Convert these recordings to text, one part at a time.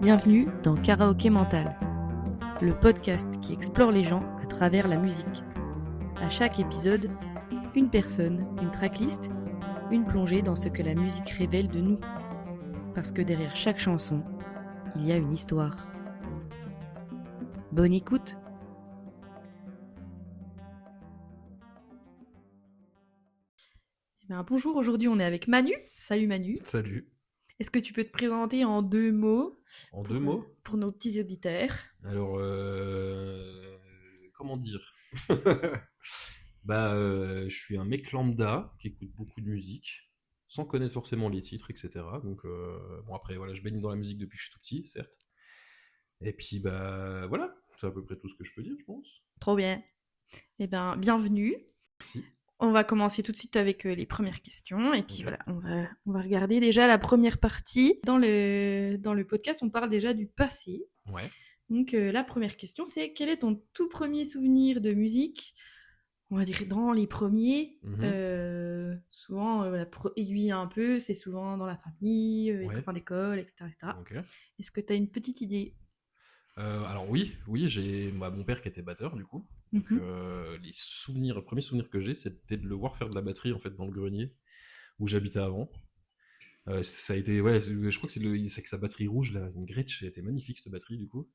Bienvenue dans Karaoké Mental, le podcast qui explore les gens à travers la musique. À chaque épisode, une personne, une tracklist, une plongée dans ce que la musique révèle de nous. Parce que derrière chaque chanson, il y a une histoire. Bonne écoute! Bonjour, aujourd'hui on est avec Manu. Salut Manu. Salut. Est-ce que tu peux te présenter en 2 mots En 2 mots? Pour nos petits auditeurs. Alors, comment dire? Je suis un mec lambda qui écoute beaucoup de musique, sans connaître forcément les titres, etc. Donc, bon après, voilà, je baigne dans la musique depuis que je suis tout petit, certes. Et puis, voilà, c'est à peu près tout ce que je peux dire, je pense. Trop bien. Bienvenue. Merci. On va commencer tout de suite avec les premières questions. Et puis Ok. voilà, on va regarder déjà la première partie. Dans le podcast, on parle déjà du passé. Ouais. Donc la première question, c'est quel est ton tout premier souvenir de musique? On va dire dans les premiers. Souvent, pour aiguiller un peu, c'est souvent dans la famille, les Ouais. copains d'école, etc. Ok. Est-ce que tu as une petite idée? Alors oui, j'ai mon père qui était batteur du coup. Donc le premier souvenir que j'ai, c'était de le voir faire de la batterie en fait dans le grenier où j'habitais avant. Ça a été, ouais, je crois que c'est que sa batterie rouge là, une Gretsch, elle était magnifique cette batterie du coup.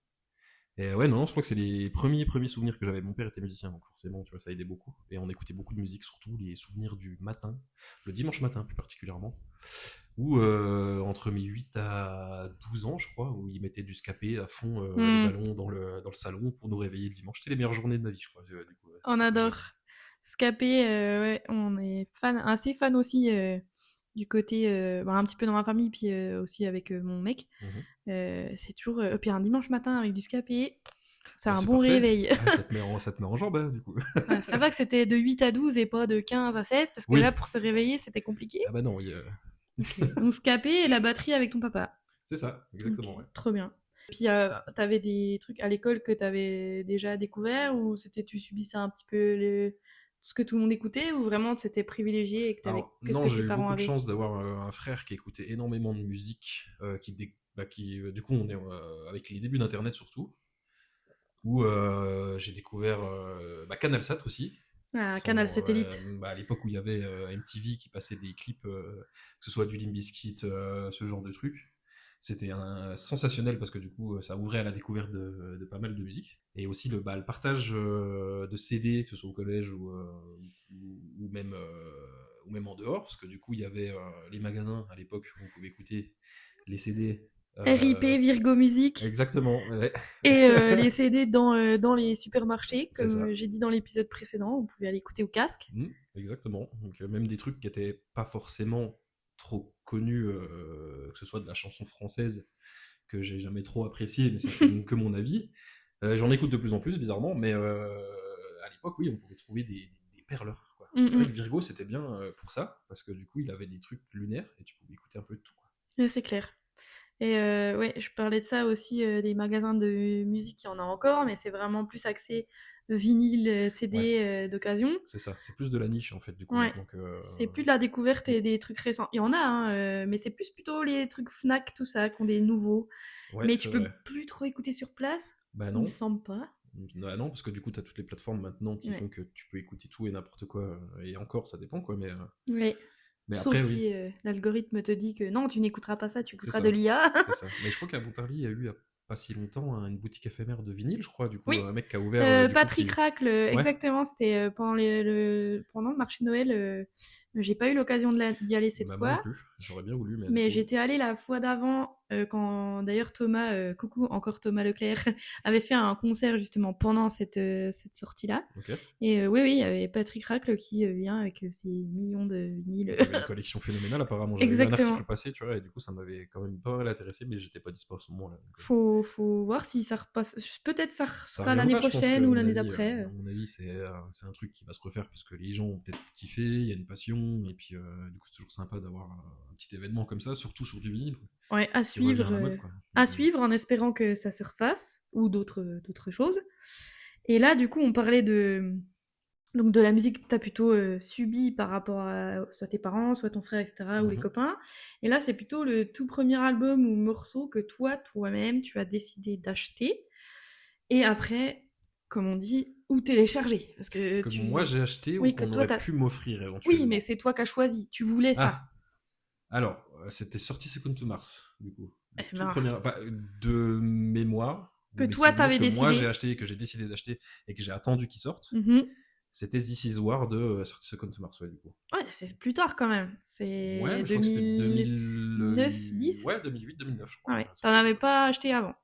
Et ouais, non, je crois que c'est les premiers souvenirs que j'avais. Mon père était musicien, donc forcément, tu vois, ça aidait beaucoup. Et on écoutait beaucoup de musique, surtout les souvenirs du matin, le dimanche matin plus particulièrement, où entre mes 8 à 12 ans, je crois, où ils mettaient du scapé à fond, les ballons dans le salon pour nous réveiller le dimanche. C'était les meilleures journées de ma vie, je crois. Du coup, On adore. Scapé, ouais, on est assez fan aussi du côté, un petit peu dans ma famille, puis aussi avec mon mec. C'est toujours, puis un dimanche matin avec du scapé, c'est un bon parfait. réveil. Ah, ça te met en jambe, du coup. Ça va que c'était de 8 à 12 et pas de 15 à 16, parce que Oui. là, pour se réveiller, c'était compliqué. Ah bah non, oui. Donc scapé et la batterie avec ton papa. C'est ça, exactement. Ok, Ouais. trop bien. Puis t'avais des trucs à l'école que t'avais déjà découvert, ou tu subissais un petit peu ce que tout le monde écoutait, ou vraiment c'était privilégié et que t'avais Alors, que ce non, que j'ai tes eu parents beaucoup de avaient? chance d'avoir un frère qui écoutait énormément de musique, du coup, on est avec les débuts d'Internet surtout, où j'ai découvert CanalSat aussi. Ah, Canal Satellite. À l'époque où il y avait MTV qui passait des clips, que ce soit du Limp Bizkit, ce genre de trucs. C'était sensationnel parce que du coup, ça ouvrait à la découverte de pas mal de musique. Et aussi le partage de CD, que ce soit au collège ou même en dehors, parce que du coup, il y avait les magasins à l'époque où on pouvait écouter les CD. RIP, Virgo Music. Exactement, ouais. Et les CD dans les supermarchés, C'est ça. comme j'ai dit dans l'épisode précédent, vous pouvez aller écouter au casque. Exactement. Donc même des trucs qui étaient pas forcément trop connus, que ce soit de la chanson française que j'ai jamais trop apprécié, mais c'est que mon avis. J'en écoute de plus en plus, bizarrement, mais à l'époque, oui, on pouvait trouver des perles rares, quoi. C'est vrai que Virgo, c'était bien pour ça, parce que du coup, il avait des trucs lunaires et tu pouvais écouter un peu de tout, quoi. Ouais, c'est clair. Et ouais, je parlais de ça aussi, des magasins de musique, il y en a encore, mais c'est vraiment plus axé vinyle, CD d'occasion. C'est ça, c'est plus de la niche en fait, du coup. Ouais, Donc, c'est plus de la découverte et des trucs récents. Il y en a, hein, mais c'est plus plutôt les trucs Fnac, tout ça, qui ont des nouveaux. ouais, Mais c'est tu peux vrai. plus trop écouter sur place, Bah il me non. semble pas. Bah non, parce que du coup, tu as toutes les plateformes maintenant qui font que tu peux écouter tout et n'importe quoi. Et encore, ça dépend, quoi. Ouais. Mais Sauf après, si oui. l'algorithme te dit que non, tu n'écouteras pas ça, tu C'est écouteras ça. de l'IA. C'est ça. Mais je crois qu'à Montargis, il y a eu, il y a pas si longtemps, une boutique éphémère de vinyle, je crois. Du coup, Oui, un mec qui a ouvert. Patrick Racle, Ouais. exactement, c'était pendant le marché de Noël. J'ai pas eu l'occasion d'y aller cette Moi fois. non plus. J'aurais bien voulu, mais. Mais j'étais allée la fois d'avant, quand d'ailleurs Thomas, coucou encore Thomas Leclerc, avait fait un concert justement pendant cette sortie-là. Ok. Et oui, il y avait Patrick Racle qui vient avec ses millions de vinyles. Il y avait une collection phénoménale, apparemment. J'avais vu un article passé, tu vois, et du coup, ça m'avait quand même pas mal intéressé, mais j'étais pas dispo à ce moment-là. Faut voir si ça repasse. Peut-être ça sera l'année reviendra, je pense prochaine que, ou à l'année mon avis, d'après. À mon avis, c'est un truc qui va se refaire parce que les gens ont peut-être kiffé, il y a une passion, et puis du coup, c'est toujours sympa d'avoir un petit événement comme ça, surtout sur du vinyle. Ouais, à Qui revient suivre, à la mode, quoi. à suivre en espérant que ça se refasse ou d'autres choses. Et là, du coup, on parlait Donc de la musique que tu as plutôt subie par rapport à soit tes parents, soit ton frère, etc., ou les copains. Et là, c'est plutôt le tout premier album ou morceau que toi-même, tu as décidé d'acheter. Et après, comme on dit, ou télécharger. Parce que moi j'ai acheté oui, ou qu'on toi, aurait pu m'offrir éventuellement. Oui, mais c'est toi qui as choisi. Tu voulais ça. Alors, c'était sorti Second to Mars, du coup. Ben... de mémoire. Que toi, t'avais décidé. Moi, j'ai acheté, que j'ai décidé d'acheter et que j'ai attendu qu'il sorte. C'était This Is War de sorti Second to Mars, du coup. Ouais, c'est plus tard quand même. C'est je crois que c'était 2009, 10 Ouais, 2008, 2009, je crois. Ah ouais. T'en avais pas acheté avant?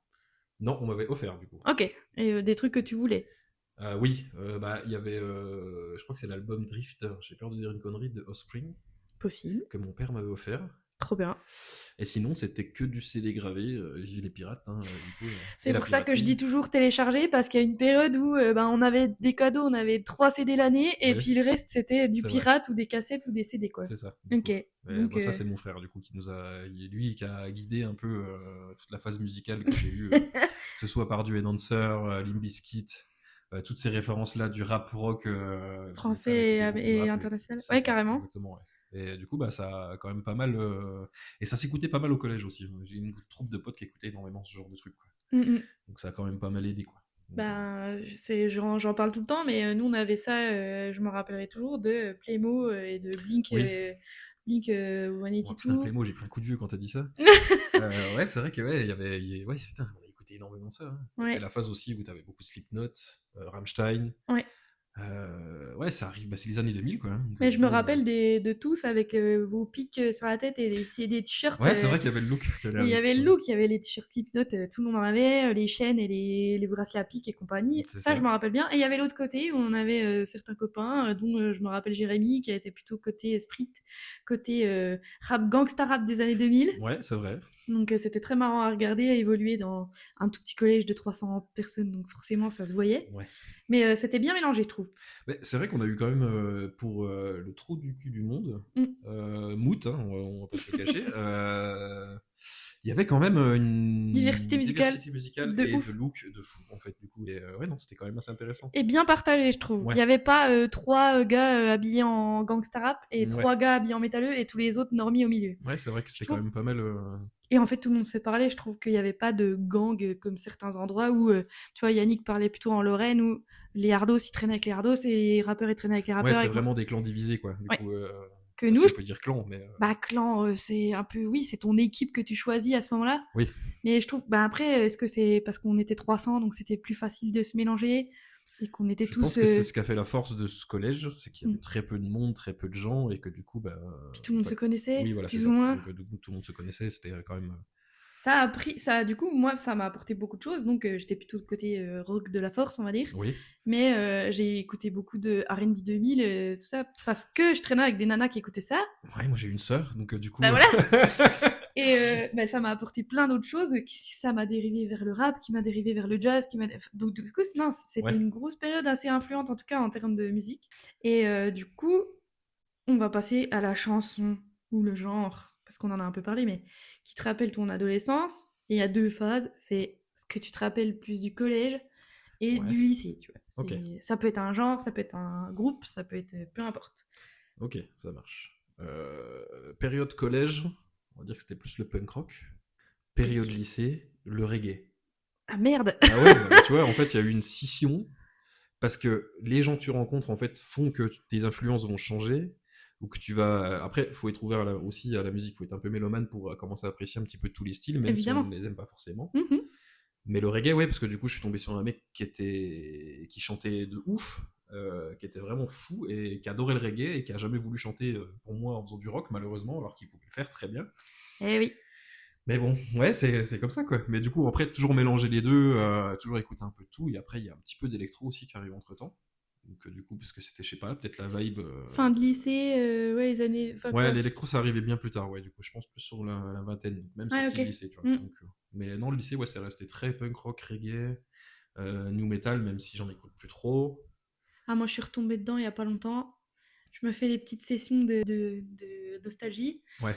Non, on m'avait offert, du coup. Ok. Et des trucs que tu voulais? Oui, il y avait, je crois que c'est l'album Drifter, j'ai peur de dire une connerie, de Offspring. Possible. Que mon père m'avait offert. Trop bien. Et sinon, c'était que du CD gravé, les pirates. Hein, du coup, c'est pour ça que je dis toujours télécharger, parce qu'il y a une période où on avait des cadeaux, on avait 3 CD l'année, et puis le reste, c'était du pirate ou des cassettes ou des CD, quoi. C'est ça. Ok. Donc, ça, c'est mon frère, du coup, qui a guidé un peu toute la phase musicale que j'ai eue, que ce soit par du Enhancer, Limp Bizkit, toutes ces références-là du rap rock français et international. Ouais, ça, carrément. Exactement, ouais. Et du coup, ça a quand même pas mal. Et ça s'écoutait pas mal au collège aussi. J'ai une troupe de potes qui écoutaient énormément ce genre de trucs, quoi. Donc ça a quand même pas mal aidé, quoi. J'en parle tout le temps, mais nous on avait ça, je me rappellerai toujours, de Playmo et de Blink. Blink 182. Putain, Playmo, j'ai pris un coup de vieux quand t'as dit ça. Ouais, c'est vrai que il y avait. Ouais, putain, on a écouté énormément ça. Hein. Ouais. C'était la phase aussi où t'avais beaucoup Slipknot, Rammstein. Ouais. Ouais, ça arrive, c'est les années 2000, quoi. Hein. Mais je me rappelle de tous avec vos pics sur la tête et des t-shirts. Ouais, c'est vrai qu'il y avait le look. Il y avait le look, il y avait les t-shirts Slipknot, tout le monde en avait, les chaînes et les bracelets à pics et compagnie. Ça, je me rappelle bien. Et il y avait l'autre côté où on avait certains copains, dont je me rappelle Jérémy, qui a été plutôt côté street, côté rap, gangsta rap des années 2000. Ouais, c'est vrai. Donc c'était très marrant à regarder, à évoluer dans un tout petit collège de 300 personnes, donc forcément ça se voyait. Ouais. Mais c'était bien mélangé, je trouve. Mais c'est vrai qu'on a eu quand même, pour le trou du cul du monde, Mout, hein, on va pas se le cacher, il y avait quand même une diversité musicale de et ouf. De look de fou, en fait, du coup. Et ouais, non, c'était quand même assez intéressant. Et bien partagé, je trouve. Ouais. Il n'y avait pas 3 gars habillés en gangsta rap et 3 gars habillés en métalleux et tous les autres normies au milieu. Ouais, c'est vrai que c'était quand même pas mal... Et en fait, tout le monde se parlait. Je trouve qu'il n'y avait pas de gang comme certains endroits où, tu vois, Yannick parlait plutôt en Lorraine, où les hardos, ils traînaient avec les hardos et les rappeurs, ils traînaient avec les rappeurs. Ouais, c'était vraiment des clans divisés, quoi. Du coup, que nous, je peux dire clan, mais... clan, c'est un peu... Oui, c'est ton équipe que tu choisis à ce moment-là. Oui. Mais je trouve... après, est-ce que c'est parce qu'on était 300, donc c'était plus facile de se mélanger et qu'on était tous... Je pense que c'est ce qui a fait la force de ce collège, c'est qu'il y avait très peu de monde, très peu de gens, et que du coup... Puis tout le monde se connaissait, oui, voilà, plus ou moins. Donc, du coup, tout le monde se connaissait, c'était quand même... Du coup, moi, ça m'a apporté beaucoup de choses. Donc, j'étais plutôt de côté rock de la force, on va dire. Oui. Mais j'ai écouté beaucoup de R&B 2000, tout ça, parce que je traînais avec des nanas qui écoutaient ça. Ouais, moi j'ai une sœur, donc du coup... voilà. Et ça m'a apporté plein d'autres choses. Ça m'a dérivé vers le rap, qui m'a dérivé vers le jazz, donc du coup, c'était une grosse période assez influente, en tout cas en termes de musique. Et du coup, on va passer à la chanson ou le genre, parce qu'on en a un peu parlé, mais qui te rappelle ton adolescence. Et il y a 2 phases. C'est ce que tu te rappelles plus du collège et du lycée, tu vois. Ça peut être un genre, ça peut être un groupe, ça peut être peu importe. Ok, ça marche. Période collège, on va dire que c'était plus le punk rock. Période lycée, le reggae. Ah merde. Ah ouais, tu vois, en fait, il y a eu une scission parce que les gens que tu rencontres, en fait, font que tes influences vont changer. Ou que tu vas... Après, il faut être ouvert aussi à la musique, il faut être un peu mélomane pour commencer à apprécier un petit peu tous les styles, même si on ne les aime pas forcément. Mais le reggae, ouais, parce que du coup, je suis tombé sur un mec qui chantait de ouf, qui était vraiment fou et qui adorait le reggae et qui a jamais voulu chanter pour moi en faisant du rock, malheureusement, alors qu'il pouvait le faire très bien. Eh oui. Mais bon, ouais, c'est comme ça, quoi. Mais du coup, après, toujours mélanger les deux, toujours écouter un peu de tout, et après, il y a un petit peu d'électro aussi qui arrive entre-temps. Donc du coup, parce que c'était, je sais pas, peut-être la vibe... Fin de lycée, ouais, les années... ouais, l'électro, ça arrivait bien plus tard, ouais, du coup, je pense plus sur la vingtaine, même sortie du lycée, tu vois. Donc, mais non, le lycée, ouais, c'est resté très punk rock, reggae, new metal, même si j'en écoute plus trop. Ah, moi, je suis retombée dedans il y a pas longtemps. Je me fais des petites sessions de nostalgie. Ouais.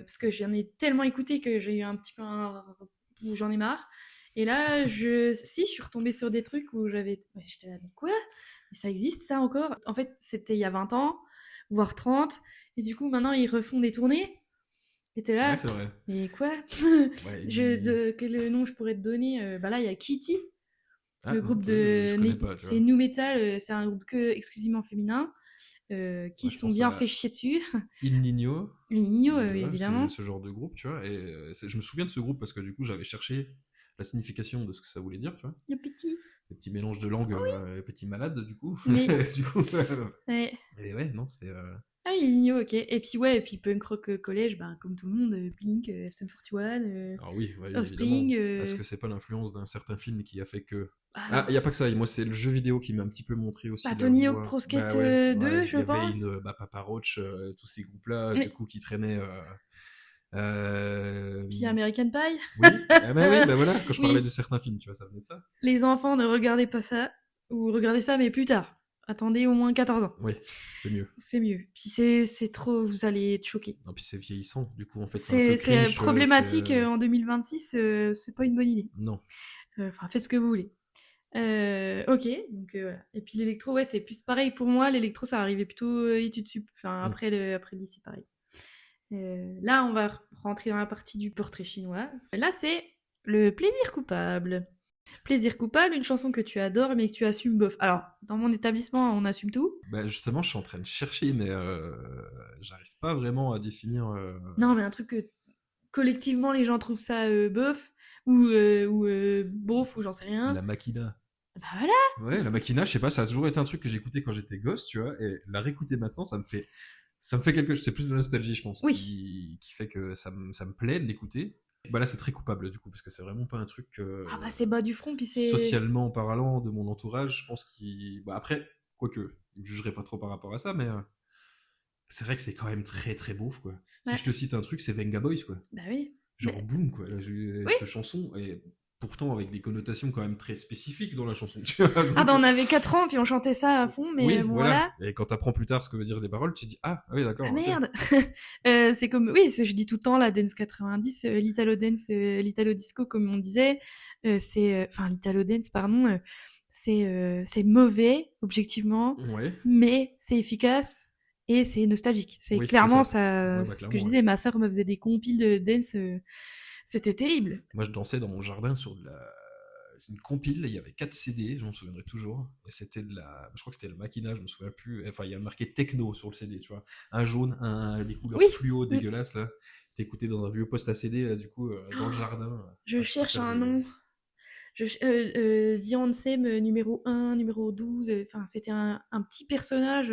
Parce que j'en ai tellement écouté que j'ai eu un petit peu où j'en ai marre. Et là, je suis retombée sur des trucs où j'étais là, mais quoi ? ça existe ça encore? En fait, c'était il y a 20 ans, voire 30, et du coup maintenant ils refont des tournées. Et t'es là, Ouais, c'est vrai. mais quoi? Ouais, Quel nom je pourrais te donner? Bah là, il y a Kitty, Ah, le groupe je connais pas, tu c'est vois. nu metal, c'est un groupe que exclusivement féminin, qui Moi, je sont pense bien à fait chier dessus. Il Niño. Les Nino, Voilà, c'est évidemment. ce genre de groupe, tu vois. Et je me souviens de ce groupe parce que du coup, j'avais cherché la signification de ce que ça voulait dire, tu vois. Le petit. Des petits mélanges de langues, petits malades, du coup. Mais, Du coup, ouais. et ouais, non, c'était. Ah oui, les Nino, ok. Et puis, ouais, et puis punk rock collège, bah, comme tout le monde, Blink, Sum 41, Alors oui, ouais, évidemment. Offspring. Est-ce que c'est pas l'influence d'un certain film qui a fait que. Ah, Alors, il n'y a pas que ça. Moi, c'est le jeu vidéo qui m'a un petit peu montré aussi bah, la Tony Hawk voie. Pro Bah Skate ouais, 2, ouais. je Il y avait pense. Papa Roach, tous ces groupes-là, du Mais, coup, qui traînaient. puis American Pie. Oui, ah bah oui, bah voilà, quand je parlais de Oui, certains films, tu vois, ça venait de ça. les enfants, ne regardez pas ça. Ou regardez ça, mais plus tard. Attendez au moins 14 ans. Oui, c'est mieux. C'est mieux. Puis c'est trop, vous allez être choqués. Non, puis c'est vieillissant, du coup, en fait, c'est un peu C'est cringe. problématique en 2026, c'est pas une bonne idée. Non. Enfin, faites ce que vous voulez. Ok, donc voilà. Et puis l'électro, ouais, c'est plus pareil pour moi. L'électro, ça arrivait plutôt études sup. Enfin, après le lycée, pareil. Là, on va rentrer dans la partie du portrait chinois. Là, c'est le plaisir coupable. Plaisir coupable, une chanson que tu adores mais que tu assumes bof. Alors, dans mon établissement, on assume tout. Bah, justement, je suis en train de chercher, mais j'arrive pas vraiment à définir. Non, mais un truc que collectivement les gens trouvent ça bof ou beauf ou j'en sais rien. La Makina. Bah voilà. Ouais, la Makina, je sais pas, ça a toujours été un truc que j'écoutais quand j'étais gosse, tu vois, et la réécouter maintenant, ça me fait quelque chose. C'est plus de la nostalgie, je pense, Oui. qui fait que ça me plaît de l'écouter. Bah là, c'est très coupable, du coup, parce que c'est vraiment pas un truc. Ah bah c'est bas du front, puis c'est... Socialement parlant, de mon entourage, je pense qu'il. Bah après, quoique, il me jugerait pas trop par rapport à ça, mais c'est vrai que c'est quand même très très beauf, quoi. Ouais. Si je te cite un truc, c'est Venga Boys, quoi. Bah oui. Genre Mais... boum, quoi. Là, Oui. cette chanson, et pourtant avec des connotations quand même très spécifiques dans la chanson. Tu vois, donc... Ah bah on avait 4 ans, puis on chantait ça à fond, mais oui, bon voilà. voilà. Et quand t'apprends plus tard ce que veut dire les paroles, tu te dis ah oui d'accord. Ah okay. merde. C'est comme, oui, je dis tout le temps la dance 90, l'italo dance, l'italo disco comme on disait, enfin l'italo dance pardon, c'est mauvais objectivement, Ouais. mais c'est efficace et c'est nostalgique. C'est Oui, clairement c'est ça. ça, Ouais, c'est ce clairement, que je disais. Ma sœur me faisait des compiles de dance, c'était terrible. Moi je dansais dans mon jardin sur de la. C'est une compile, il y avait 4 CD, je m'en souviendrai toujours. Et c'était de la. Je crois que c'était le Makina, je me souviens plus. Enfin, il y a marqué techno sur le CD, tu vois. Un jaune, des couleurs fluo dégueulasses, là. T'écoutais dans un vieux poste à CD, là, du coup, dans le jardin. Je cherche un nom. The Ansem numéro 1, numéro 12, enfin c'était un petit personnage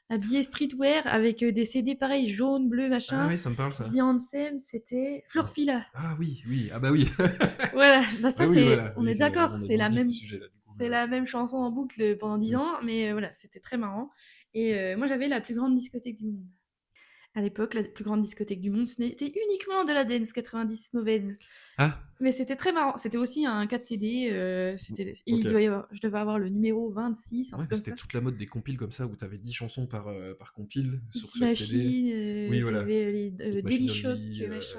habillé streetwear avec des CD pareils, jaune, bleu, machin. Ah oui, ça me parle ça. The Ansem, c'était Florfila. Ah oui, ah bah oui. Voilà, bah ça oui, c'est, voilà. on est d'accord, c'est la même, sujet, là, du coup, c'est la même chanson en boucle pendant 10 ans, mais voilà, c'était très marrant. Et moi j'avais la plus grande discothèque du monde. À l'époque, la plus grande discothèque du monde, c'était uniquement de la dance 90 mauvaise. Ah. Mais c'était très marrant. C'était aussi un 4 CD. Je devais avoir le numéro 26, un truc comme ça. C'était toute la mode des compiles comme ça où t'avais 10 chansons par compile sur chaque Machine, CD. Oui, voilà. T'avais les Daily Shock,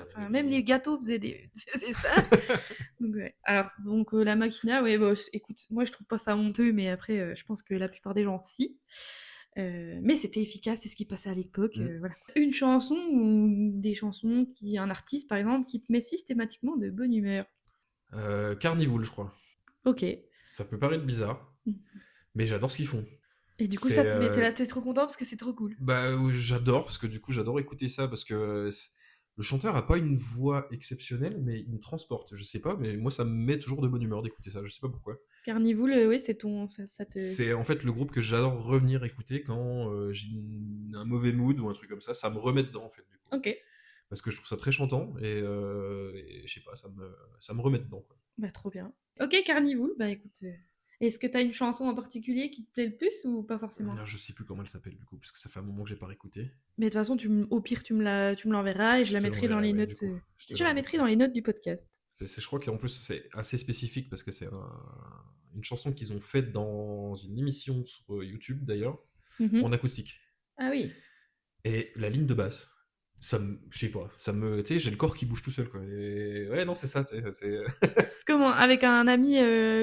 enfin, même les gâteaux faisaient ça. Donc, ouais. Alors, la Makina, ouais, bah, écoute, moi je trouve pas ça honteux, mais après, je pense que la plupart des gens, si. Mais c'était efficace, c'est ce qui passait à l'époque. Voilà. Une chanson ou des chansons un artiste par exemple qui te met systématiquement de bonne humeur. Carnival, je crois. Ok. Ça peut paraître bizarre, mais j'adore ce qu'ils font. Et du coup, ça te mettait là, t'es trop content parce que c'est trop cool. Bah j'adore parce que du coup j'adore écouter ça parce que le chanteur a pas une voix exceptionnelle, mais il me transporte. Je sais pas, mais moi ça me met toujours de bonne humeur d'écouter ça. Je sais pas pourquoi. Carnival, oui, c'est ton, ça te. C'est en fait le groupe que j'adore revenir écouter quand j'ai un mauvais mood ou un truc comme ça. Ça me remet dedans en fait. Du coup. Ok. Parce que je trouve ça très chantant et je sais pas, ça me remet dedans. Quoi. Bah trop bien. Ok, Carnival, bah écoute. Est-ce que t'as une chanson en particulier qui te plaît le plus ou pas forcément? Alors, je sais plus comment elle s'appelle du coup, parce que ça fait un moment que j'ai pas réécouté. Mais de toute façon, au pire, tu me l'enverras et je la mettrai dans les notes. Je la mettrai dans les notes du podcast. Je crois qu'en plus c'est assez spécifique parce que c'est une chanson qu'ils ont faite dans une émission sur YouTube d'ailleurs, en acoustique. Ah oui. Et la ligne de basse, je sais pas, tu sais, j'ai le corps qui bouge tout seul quoi. Et ouais non c'est ça, c'est. C'est comme avec un ami,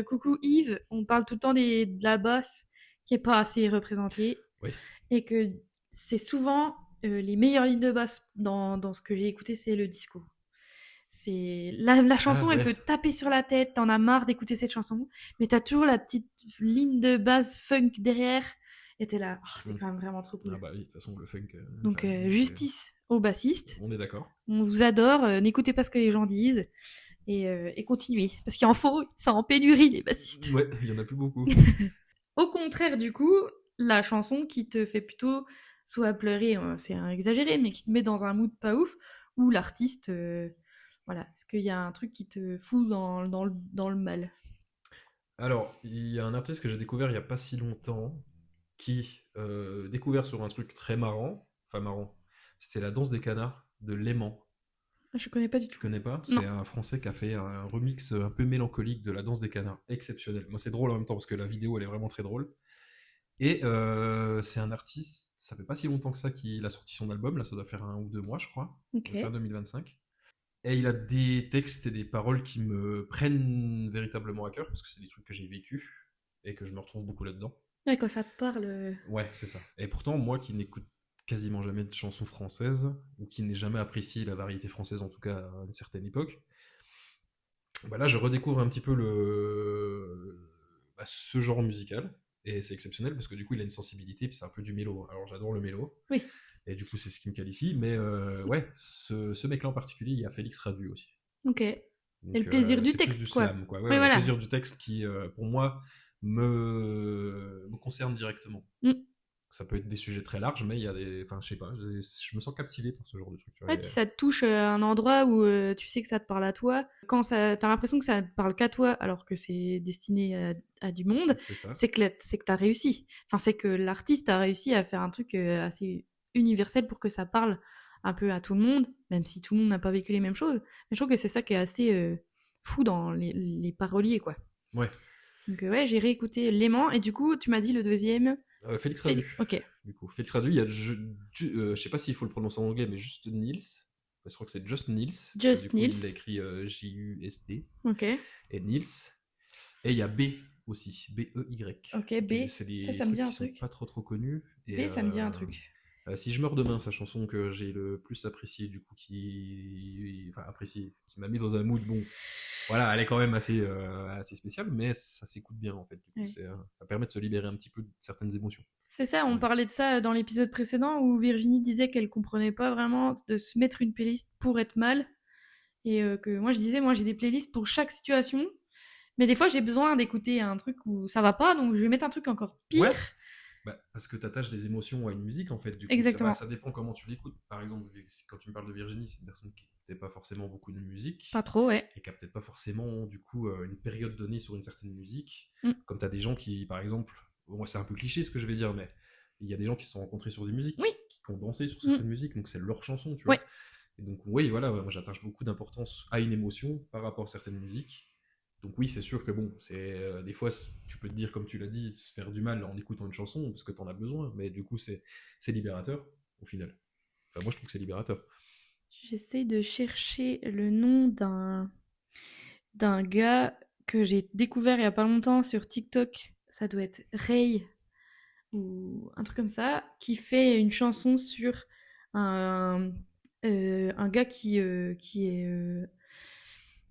coucou Yves, on parle tout le temps de la basse qui est pas assez représenté. Oui. Et que c'est souvent les meilleures lignes de basse dans ce que j'ai écouté, c'est le disco. C'est la chanson, elle peut taper sur la tête, t'en as marre d'écouter cette chanson, mais t'as toujours la petite ligne de basse funk derrière, et t'es là, c'est quand même vraiment trop cool. Ah bah oui, de toute façon, le funk... Donc, justice aux bassistes. On est d'accord. On vous adore, n'écoutez pas ce que les gens disent, et continuez. Parce qu'il en faut, c'est en pénurie, les bassistes. Ouais, il y en a plus beaucoup. Au contraire, du coup, la chanson qui te fait plutôt soit pleurer, c'est exagéré, mais qui te met dans un mood pas ouf, ou l'artiste... voilà, est-ce qu'il y a un truc qui te fout dans le mal? Alors, il y a un artiste que j'ai découvert il n'y a pas si longtemps, qui, découvert sur un truc très marrant, c'était La danse des canards de Léman. Je connais pas du tout. Tu connais pas? Non. C'est un Français qui a fait un remix un peu mélancolique de La danse des canards, exceptionnel. Moi, c'est drôle en même temps parce que la vidéo, elle est vraiment très drôle. Et c'est un artiste, ça fait pas si longtemps que ça qu'il a sorti son album, là ça doit faire 1 ou 2 mois je crois, fin 2025. Et il a des textes et des paroles qui me prennent véritablement à cœur, parce que c'est des trucs que j'ai vécu et que je me retrouve beaucoup là-dedans. Ouais, quand ça te parle... Ouais, c'est ça. Et pourtant, moi qui n'écoute quasiment jamais de chansons françaises, ou qui n'ai jamais apprécié la variété française, en tout cas à une certaine époque, bah là je redécouvre un petit peu ce genre musical. Et c'est exceptionnel parce que du coup il a une sensibilité, puis c'est un peu du mélo. Alors j'adore le mélo. Oui. Et du coup c'est ce qui me qualifie. Mais ouais, ce mec-là en particulier, il y a Félix Radu aussi. Ok. Donc, et le plaisir du texte, plus du quoi. slam, quoi. Ouais, oui, voilà. Le plaisir du texte qui, pour moi, me concerne directement. Ça peut être des sujets très larges, mais il y a des... Enfin, je sais pas, je me sens captivé par ce genre de truc. Tu vois, ouais, puis ça te touche à un endroit où tu sais que ça te parle à toi. Quand t'as l'impression que ça te parle qu'à toi, alors que c'est destiné à du monde, c'est que t'as réussi. Enfin, c'est que l'artiste a réussi à faire un truc assez universel pour que ça parle un peu à tout le monde, même si tout le monde n'a pas vécu les mêmes choses. Mais je trouve que c'est ça qui est assez fou dans les paroliers, quoi. Ouais. Donc ouais, j'ai réécouté Léman, et du coup, tu m'as dit le deuxième... Félix Radu. Ok. Du coup, Félix Radu, il y a, je sais pas s'il faut le prononcer en anglais, mais juste Niels. Je crois que c'est Just Niels. Just Niels. Il a écrit J-U-S-T. Ok. Et Niels. Et il y a B aussi, B-E-Y. Ok, B. Ça me dit un truc. Sont pas trop connus. B, ça me dit un truc. Si je meurs demain, sa chanson que j'ai le plus appréciée, du coup, qui m'a mis dans un mood, bon, voilà, elle est quand même assez spéciale, mais ça s'écoute bien, en fait. Du coup, ça permet de se libérer un petit peu de certaines émotions. C'est ça, on parlait de ça dans l'épisode précédent où Virginie disait qu'elle comprenait pas vraiment de se mettre une playlist pour être mal. Et que moi, je disais, moi, j'ai des playlists pour chaque situation. Mais des fois, j'ai besoin d'écouter un truc où ça va pas, donc je vais mettre un truc encore pire. Ouais. Parce que tu attaches des émotions à une musique, en fait. Du coup, exactement. Ça dépend comment tu l'écoutes. Par exemple, quand tu me parles de Virginie, c'est une personne qui n'écoutait pas forcément beaucoup de musique. Pas trop, ouais. Et qui a peut-être pas forcément, du coup, une période donnée sur une certaine musique. Comme tu as des gens qui, par exemple, moi c'est un peu cliché ce que je vais dire, mais il y a des gens qui se sont rencontrés sur des musiques, qui ont dansé sur certaines musiques, donc c'est leur chanson, tu vois. Et donc, oui, voilà, moi j'attache beaucoup d'importance à une émotion par rapport à certaines musiques. Donc oui, c'est sûr que bon, c'est des fois tu peux te dire, comme tu l'as dit, se faire du mal en écoutant une chanson parce que t'en as besoin, mais du coup c'est libérateur au final. Enfin moi je trouve que c'est libérateur. J'essaie de chercher le nom d'un gars que j'ai découvert il y a pas longtemps sur TikTok. Ça doit être Ray ou un truc comme ça, qui fait une chanson sur un gars qui est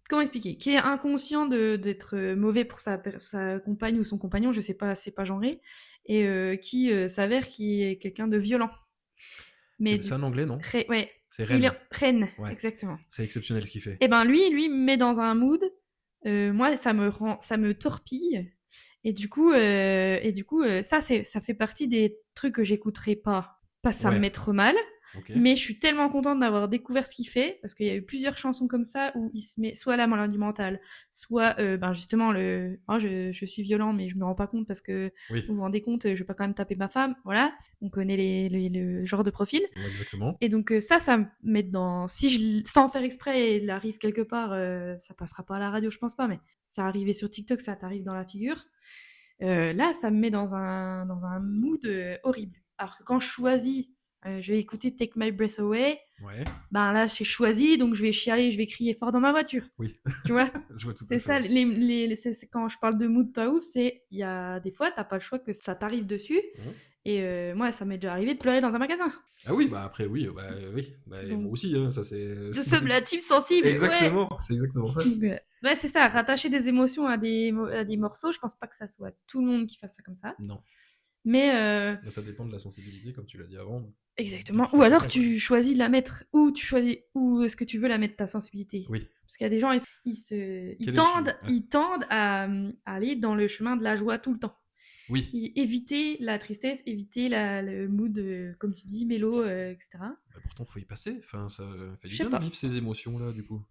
comment expliquer, qui est inconscient d'être mauvais pour sa compagne ou son compagnon, je sais pas, c'est pas genré, et qui s'avère qu'il est quelqu'un de violent. Mais c'est un anglais, non? Ouais. C'est Ren. Ren, ouais. Exactement. C'est exceptionnel ce qu'il fait. Et ben lui me met dans un mood. Moi, ça me torpille. Et du coup, ça fait partie des trucs que j'écouterai pas. Pas ça me mettre mal. Okay. Mais je suis tellement contente d'avoir découvert ce qu'il fait, parce qu'il y a eu plusieurs chansons comme ça où il se met soit la maladie mentale, soit justement je suis violent mais je me rends pas compte parce que vous vous rendez compte, je vais pas quand même taper ma femme, voilà, on connaît le genre de profil. Exactement. Et donc ça me met dans, si sans faire exprès il arrive quelque part, ça passera pas à la radio je pense pas, mais ça arrivait sur TikTok, ça t'arrive dans la figure, là ça me met dans un mood horrible. Alors que quand je choisis je vais écouter Take My Breath Away. Ouais. Ben là, j'ai choisi, donc je vais chialer, je vais crier fort dans ma voiture. Oui. Tu vois, Je vois tout c'est à ça. fait. C'est quand je parle de mood pas ouf, c'est il y a des fois, t'as pas le choix que ça t'arrive dessus. Et moi, ça m'est déjà arrivé de pleurer dans un magasin. Ah oui, bah après, oui. Bah, Donc, moi aussi, hein, ça c'est. je sommes la team sensible. Exactement, Ouais. c'est exactement ça. Donc, ouais, c'est ça. Rattacher des émotions à des morceaux, je pense pas que ça soit tout le monde qui fasse ça comme ça. Non. Mais ça dépend de la sensibilité, comme tu l'as dit avant. Exactement. Ou alors tu choisis de la mettre où est-ce que tu veux la mettre ta sensibilité. Oui. Parce qu'il y a des gens, ils tendent à aller dans le chemin de la joie tout le temps. Oui. Éviter la tristesse, éviter le mood, comme tu dis, mélo, etc. Bah, pourtant, faut y passer. Enfin, ça fait du bien de vivre ces émotions-là, du coup.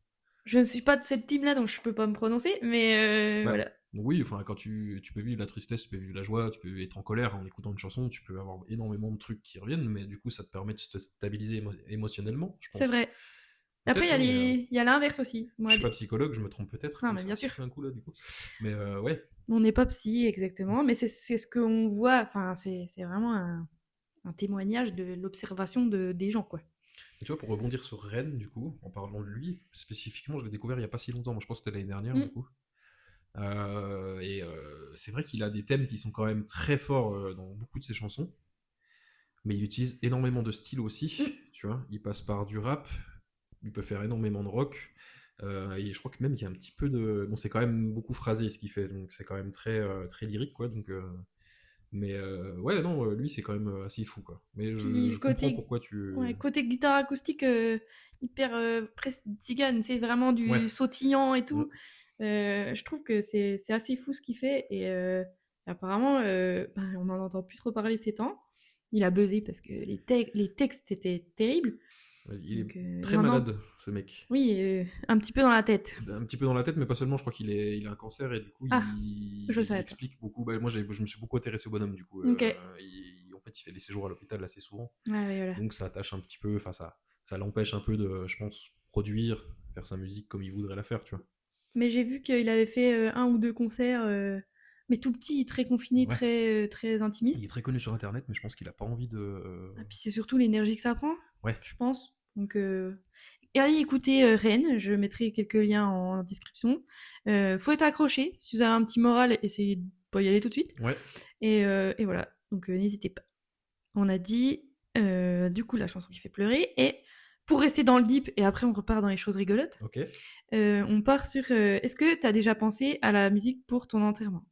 Je ne suis pas de cette team-là, donc je peux pas me prononcer, mais voilà. Oui, enfin, quand tu peux vivre la tristesse, tu peux vivre la joie, tu peux être en colère en écoutant une chanson, tu peux avoir énormément de trucs qui reviennent, mais du coup, ça te permet de te stabiliser émotionnellement, je pense. C'est vrai. Après, il y a l'inverse aussi. Moi, je suis pas psychologue, je me trompe peut-être. Non, mais bien sûr. Un coup, là, du coup. Mais ouais. On n'est pas psy, exactement, mais c'est ce qu'on voit. Enfin, c'est vraiment un témoignage de l'observation des gens, quoi. Et tu vois, pour rebondir sur Rennes, du coup, en parlant de lui, spécifiquement, je l'ai découvert il n'y a pas si longtemps. Moi, je pense que c'était l'année dernière, du coup. C'est vrai qu'il a des thèmes qui sont quand même très forts dans beaucoup de ses chansons. Mais il utilise énormément de styles aussi. Tu vois, il passe par du rap, il peut faire énormément de rock. Et je crois que même il y a un petit peu de... Bon, c'est quand même beaucoup phrasé ce qu'il fait, donc c'est quand même très, très lyrique, quoi. Donc... Mais ouais, non, lui, c'est quand même assez fou, quoi. Mais je comprends pourquoi tu... Ouais, côté guitare acoustique, hyper presque tzigane, c'est vraiment du sautillant et tout. Je trouve que c'est assez fou ce qu'il fait. Et apparemment, on n'en entend plus trop parler ces temps. Il a buzzé parce que les textes étaient terribles. Il est très malade, ce mec. Oui, un petit peu dans la tête. Un petit peu dans la tête, mais pas seulement. Je crois il a un cancer et du coup, il explique beaucoup. Bah, moi, je me suis beaucoup intéressé au bonhomme, du coup. En fait, il fait des séjours à l'hôpital assez souvent. Voilà. Donc, ça attache un petit peu. Enfin, ça l'empêche un peu de, je pense, produire, faire sa musique comme il voudrait la faire, tu vois. Mais j'ai vu qu'il avait fait 1 ou 2 concerts, mais tout petit, très confiné, très intimiste. Il est très connu sur Internet, mais je pense qu'il a pas envie de... Et puis c'est surtout l'énergie que ça prend, je pense. Donc, et allez écouter Rennes, je mettrai quelques liens en description. Faut être accroché, si vous avez un petit moral, essayez de pas y aller tout de suite. Et voilà, donc n'hésitez pas. On a dit, du coup, la chanson qui fait pleurer, et... Pour rester dans le deep, et après on repart dans les choses rigolotes, on part sur... Est-ce que tu as déjà pensé à la musique pour ton enterrement?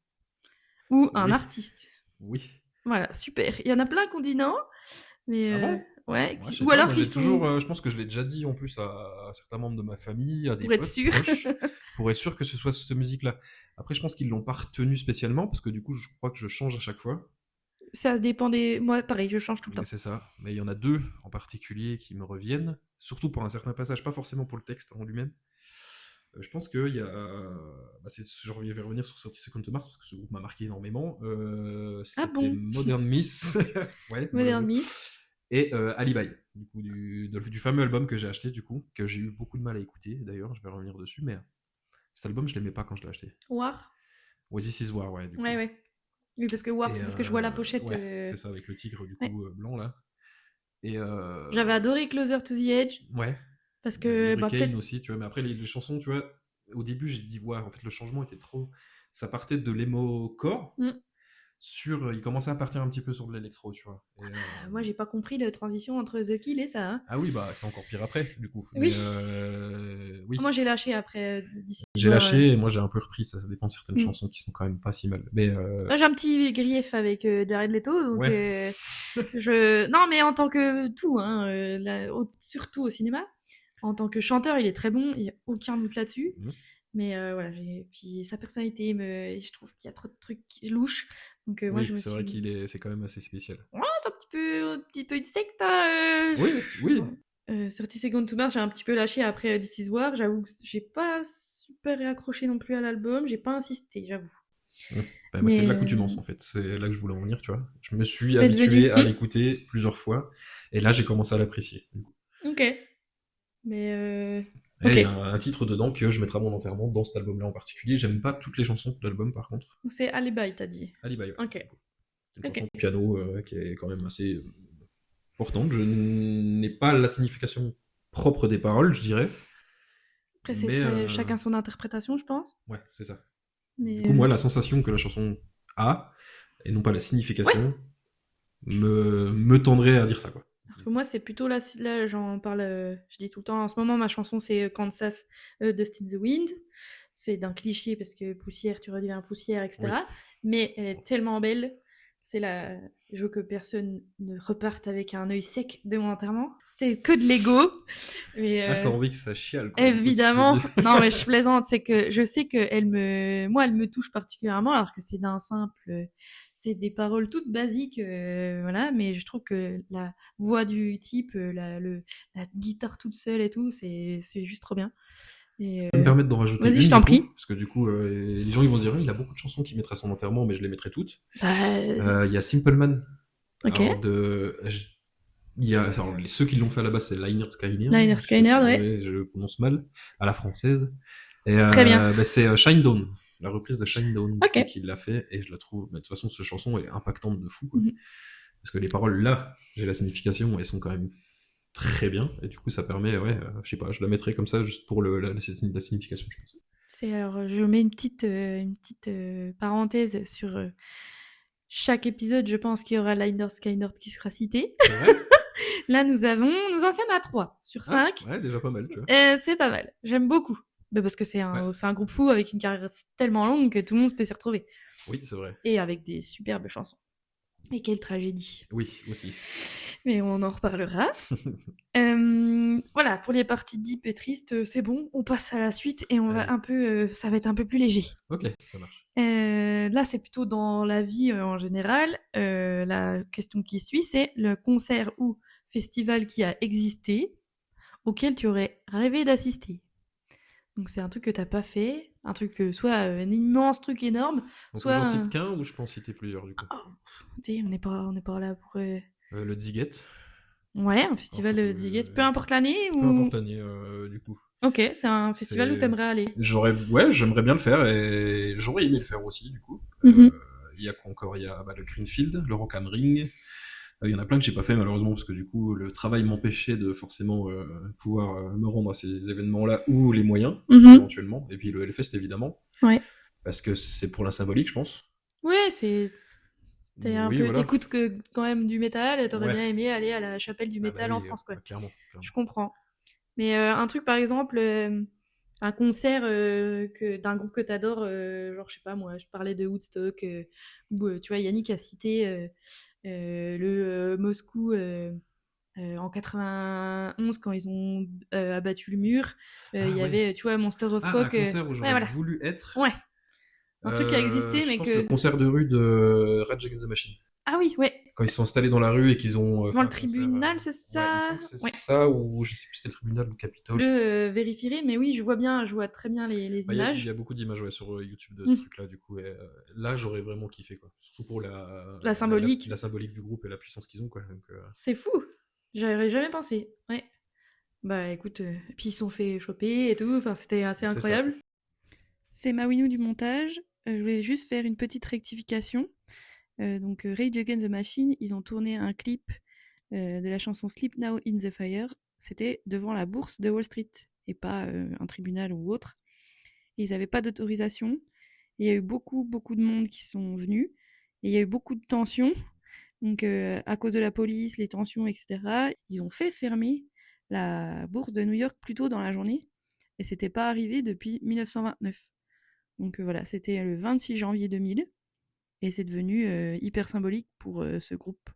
Ou un artiste? Oui. Voilà, super. Il y en a plein qui ont dit non, mais... Ah bon? Ouais, ou alors qu'ils sont... toujours, je pense que je l'ai déjà dit en plus à certains membres de ma famille, à des potes proches, pour être sûr que ce soit cette musique-là. Après, je pense qu'ils l'ont pas retenu spécialement, parce que du coup, je crois que je change à chaque fois. Ça dépend des... Moi, pareil, je change tout le temps. C'est ça. Mais il y en a 2 en particulier qui me reviennent, surtout pour un certain passage, pas forcément pour le texte en lui-même. Je pense qu'il y a... je vais revenir sur 30 Seconds to Mars, parce que ce groupe m'a marqué énormément. C'était Modern Miss. Modern Miss. Et Alibi, du fameux album que j'ai acheté, du coup, que j'ai eu beaucoup de mal à écouter, d'ailleurs, je vais revenir dessus, mais cet album, je l'aimais pas quand je l'ai acheté. War? This Is War, ouais, du coup. Ouais. Oui, parce que War, c'est parce que je vois la pochette. C'est ça, avec le tigre, du coup, blanc, là. Et j'avais adoré Closer to the Edge. Ouais. Parce que... Hurricane aussi, tu vois, mais après, les chansons, tu vois, au début, j'ai dit, en fait, le changement était trop... Ça partait de l'emo-core, il commençait à partir un petit peu sur de l'électro, tu vois. Moi, j'ai pas compris la transition entre The Kill et ça. Hein. Ah oui, c'est encore pire après, du coup. Oui. Oui. Moi, j'ai lâché après. J'ai lâché et moi, j'ai un peu repris. Ça dépend de certaines chansons qui sont quand même pas si mal. Mais là, j'ai un petit grief avec Jared Leto, donc non, mais en tant que tout, hein, surtout au cinéma, en tant que chanteur, il est très bon. Il y a aucun doute là-dessus. Mais voilà, puis sa personnalité, je trouve qu'il y a trop de trucs louches. Donc moi, je me suis... c'est vrai c'est quand même assez spécial. Ouais, c'est un petit peu une secte. Oui. 30 Seconds to Mars, j'ai un petit peu lâché après This Is War. J'avoue que j'ai pas super accroché non plus à l'album. J'ai pas insisté, j'avoue. C'est de l'accoutumance en fait. C'est là que je voulais en venir, tu vois. Je me suis habitué à l'écouter plusieurs fois. Et là, j'ai commencé à l'apprécier. Du coup. Ok. Mais... il y a un titre dedans que je mettrai à mon enterrement dans cet album-là en particulier. J'aime pas toutes les chansons de l'album par contre. C'est Alibi, t'as dit. Alibi, ouais. Ok. C'est une chanson de piano qui est quand même assez importante. Je n'ai pas la signification propre des paroles, je dirais. Après, c'est chacun son interprétation, je pense. Ouais, c'est ça. Mais Du coup, moi, la sensation que la chanson a, et non pas la signification, me tendrait à dire ça, quoi. Alors que moi, c'est plutôt là, j'en parle, je dis tout le temps, en ce moment, ma chanson, c'est Kansas, Dust in the Wind. C'est d'un cliché parce que poussière, tu redeviens poussière, etc. Oui. Mais elle est tellement belle. Je veux que personne ne reparte avec un œil sec de mon enterrement. C'est que de l'ego. Mais, Ah, t'as envie que ça chiale, quoi. évidemment. Non, mais je plaisante. C'est que je sais que elle me touche particulièrement, alors que c'est d'un simple, c'est des paroles toutes basiques, voilà. Mais je trouve que la voix du type, la guitare toute seule et tout, c'est juste trop bien. Et, Je peux me permettre d'en rajouter vas-y, une, je t'en du coup, prie. parce que du coup, les gens ils vont se dire, il a beaucoup de chansons qu'il mettrait à son enterrement, mais je les mettrais toutes. Il y a Simple Man. Ok. Alors, ceux qui l'ont fait à la base, c'est Lynyrd Skynyrd. Lynyrd Je sais pas Skynyrd, si- ouais. Je prononce mal, à la française. Et C'est très bien. c'est Shinedown, la reprise de Shinedown Ok. qui l'a fait, et je la trouve, de toute façon, cette chanson est impactante de fou, quoi. Mhm. Parce que les paroles là, j'ai la signification, elles sont quand même très bien, et du coup ça permet, je sais pas, je la mettrais comme ça juste pour la signification, je pense. Alors, je mets une petite parenthèse sur chaque épisode. Je pense qu'il y aura Lynyrd Skynyrd qui sera cité. C'est vrai. Là, nous en sommes à 3 sur 5. Ouais, déjà pas mal, tu vois. C'est pas mal. J'aime beaucoup. Mais parce que c'est un groupe fou avec une carrière tellement longue que tout le monde peut s'y retrouver. Oui, c'est vrai. Et avec des superbes chansons. Et quelle tragédie. Oui, aussi. Mais on en reparlera. Voilà, pour les parties deep et tristes, c'est bon, on passe à la suite et on va ça va être un peu plus léger. Ok, ça marche. Là, c'est plutôt dans la vie en général. La question qui suit, c'est le concert ou festival qui a existé, auquel tu aurais rêvé d'assister. Donc c'est un truc que t'as pas fait, un truc soit un immense truc énorme, Donc soit j'en cite qu'un ou je peux en citer plusieurs du coup. Tu sais, on n'est pas là pour. Le Ziget. Ouais, un festival Ziget. Peu importe l'année ou. Peu importe l'année, du coup. Ok, c'est un festival où t'aimerais aller. J'aimerais bien le faire et j'aurais aimé le faire aussi, du coup. Mhm. Il y a quoi encore? Il y a le Greenfield, le Rock am Ring. Il y en a plein que j'ai pas fait malheureusement parce que du coup le travail m'empêchait de forcément pouvoir me rendre à ces événements-là ou les moyens éventuellement. Et puis le Hellfest évidemment. Ouais. Parce que c'est pour la symbolique, je pense. Ouais, c'est. T'écoutes quand même du métal, t'aurais Ouais. bien aimé aller à la chapelle du métal en France, quoi. Clairement. Je comprends. Mais un truc, par exemple, un concert d'un groupe que t'adores, genre, je sais pas, moi, je parlais de Woodstock, où, tu vois, Yannick a cité le Moscou en 91, quand ils ont abattu le mur. Il y avait, tu vois, Monster of Rock. Un concert où j'aurais voulu être. Ouais. Un truc qui a existé, mais que. Le concert de rue de Rage Against the Machine. Ah oui, ouais. Quand ils sont installés dans la rue et qu'ils ont. Devant le tribunal, c'est ça? Ouais, c'est ça, ou je sais plus si c'était le tribunal ou le Capitole. Je vérifierai, mais oui, je vois très bien les images. Il y a beaucoup d'images sur YouTube de ce truc-là, du coup. Et, là, j'aurais vraiment kiffé, quoi. Surtout pour la symbolique. La symbolique du groupe et la puissance qu'ils ont, quoi. Donc, c'est fou! J'aurais jamais pensé. Ouais. Bah écoute, puis ils se sont fait choper et tout, enfin c'était assez incroyable. C'est Mawinou du montage. Je voulais juste faire une petite rectification. Donc Rage Against the Machine, ils ont tourné un clip de la chanson Sleep Now in the Fire. C'était devant la bourse de Wall Street et pas un tribunal ou autre. Et ils n'avaient pas d'autorisation. Il y a eu beaucoup de monde qui sont venus. Et il y a eu beaucoup de tensions. Donc à cause de la police, les tensions, etc., ils ont fait fermer la bourse de New York plus tôt dans la journée. Et c'était pas arrivé depuis 1929. Donc voilà, c'était le 26 janvier 2000. Et c'est devenu hyper symbolique pour ce groupe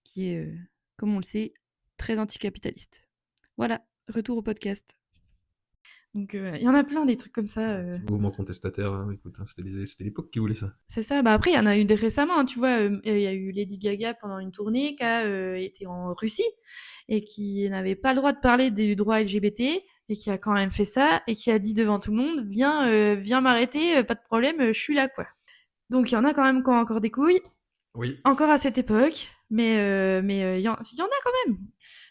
qui est, comme on le sait, très anticapitaliste. Voilà, retour au podcast. Donc il y en a plein des trucs comme ça. Mouvement contestataire, hein, écoute, hein, c'était l'époque qui voulait ça. C'est ça, bah après il y en a eu des récemment, hein, tu vois, il y a eu Lady Gaga pendant une tournée qui a été en Russie et qui n'avait pas le droit de parler du droit LGBT et qui a quand même fait ça et qui a dit devant tout le monde, viens m'arrêter, pas de problème, je suis là, quoi. Donc il y en a quand même qui ont encore des couilles. Oui. Encore à cette époque, mais il y en a quand même.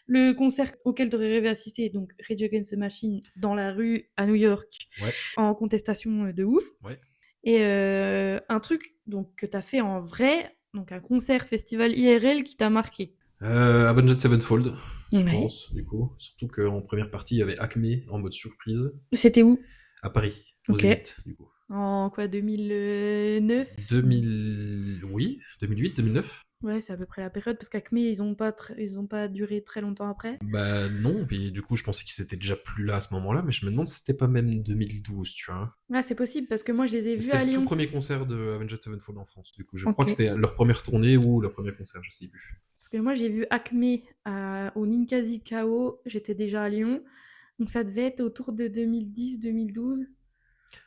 Le concert auquel tu aurais rêvé assister, donc Rage Against the Machine dans la rue à New York, en contestation de ouf. Ouais. Et un truc donc que t'as fait en vrai, donc un concert festival IRL qui t'a marqué. Avenged Sevenfold, je Ouais. pense, du coup. Surtout qu'en première partie, il y avait Acme en mode surprise C'était où? à Paris, au Ok. Zénith, du coup. En quoi, 2009? 2000, oui, 2008, 2009. Ouais, c'est à peu près la période, parce qu'Acme, ils ont pas duré très longtemps après. Bah non, puis du coup, je pensais qu'ils étaient déjà plus là à ce moment-là, mais je me demande si c'était pas même 2012, tu vois. Ah, c'est possible, parce que moi, je les ai Et vus c'était à le tout Lyon. premier concert de Avenged Sevenfold en France, du coup. Je crois Ok. que c'était leur première tournée ou leur premier concert, je sais plus. Parce que moi, j'ai vu Acme au Ninkasi Kao, j'étais déjà à Lyon. Donc ça devait être autour de 2010-2012.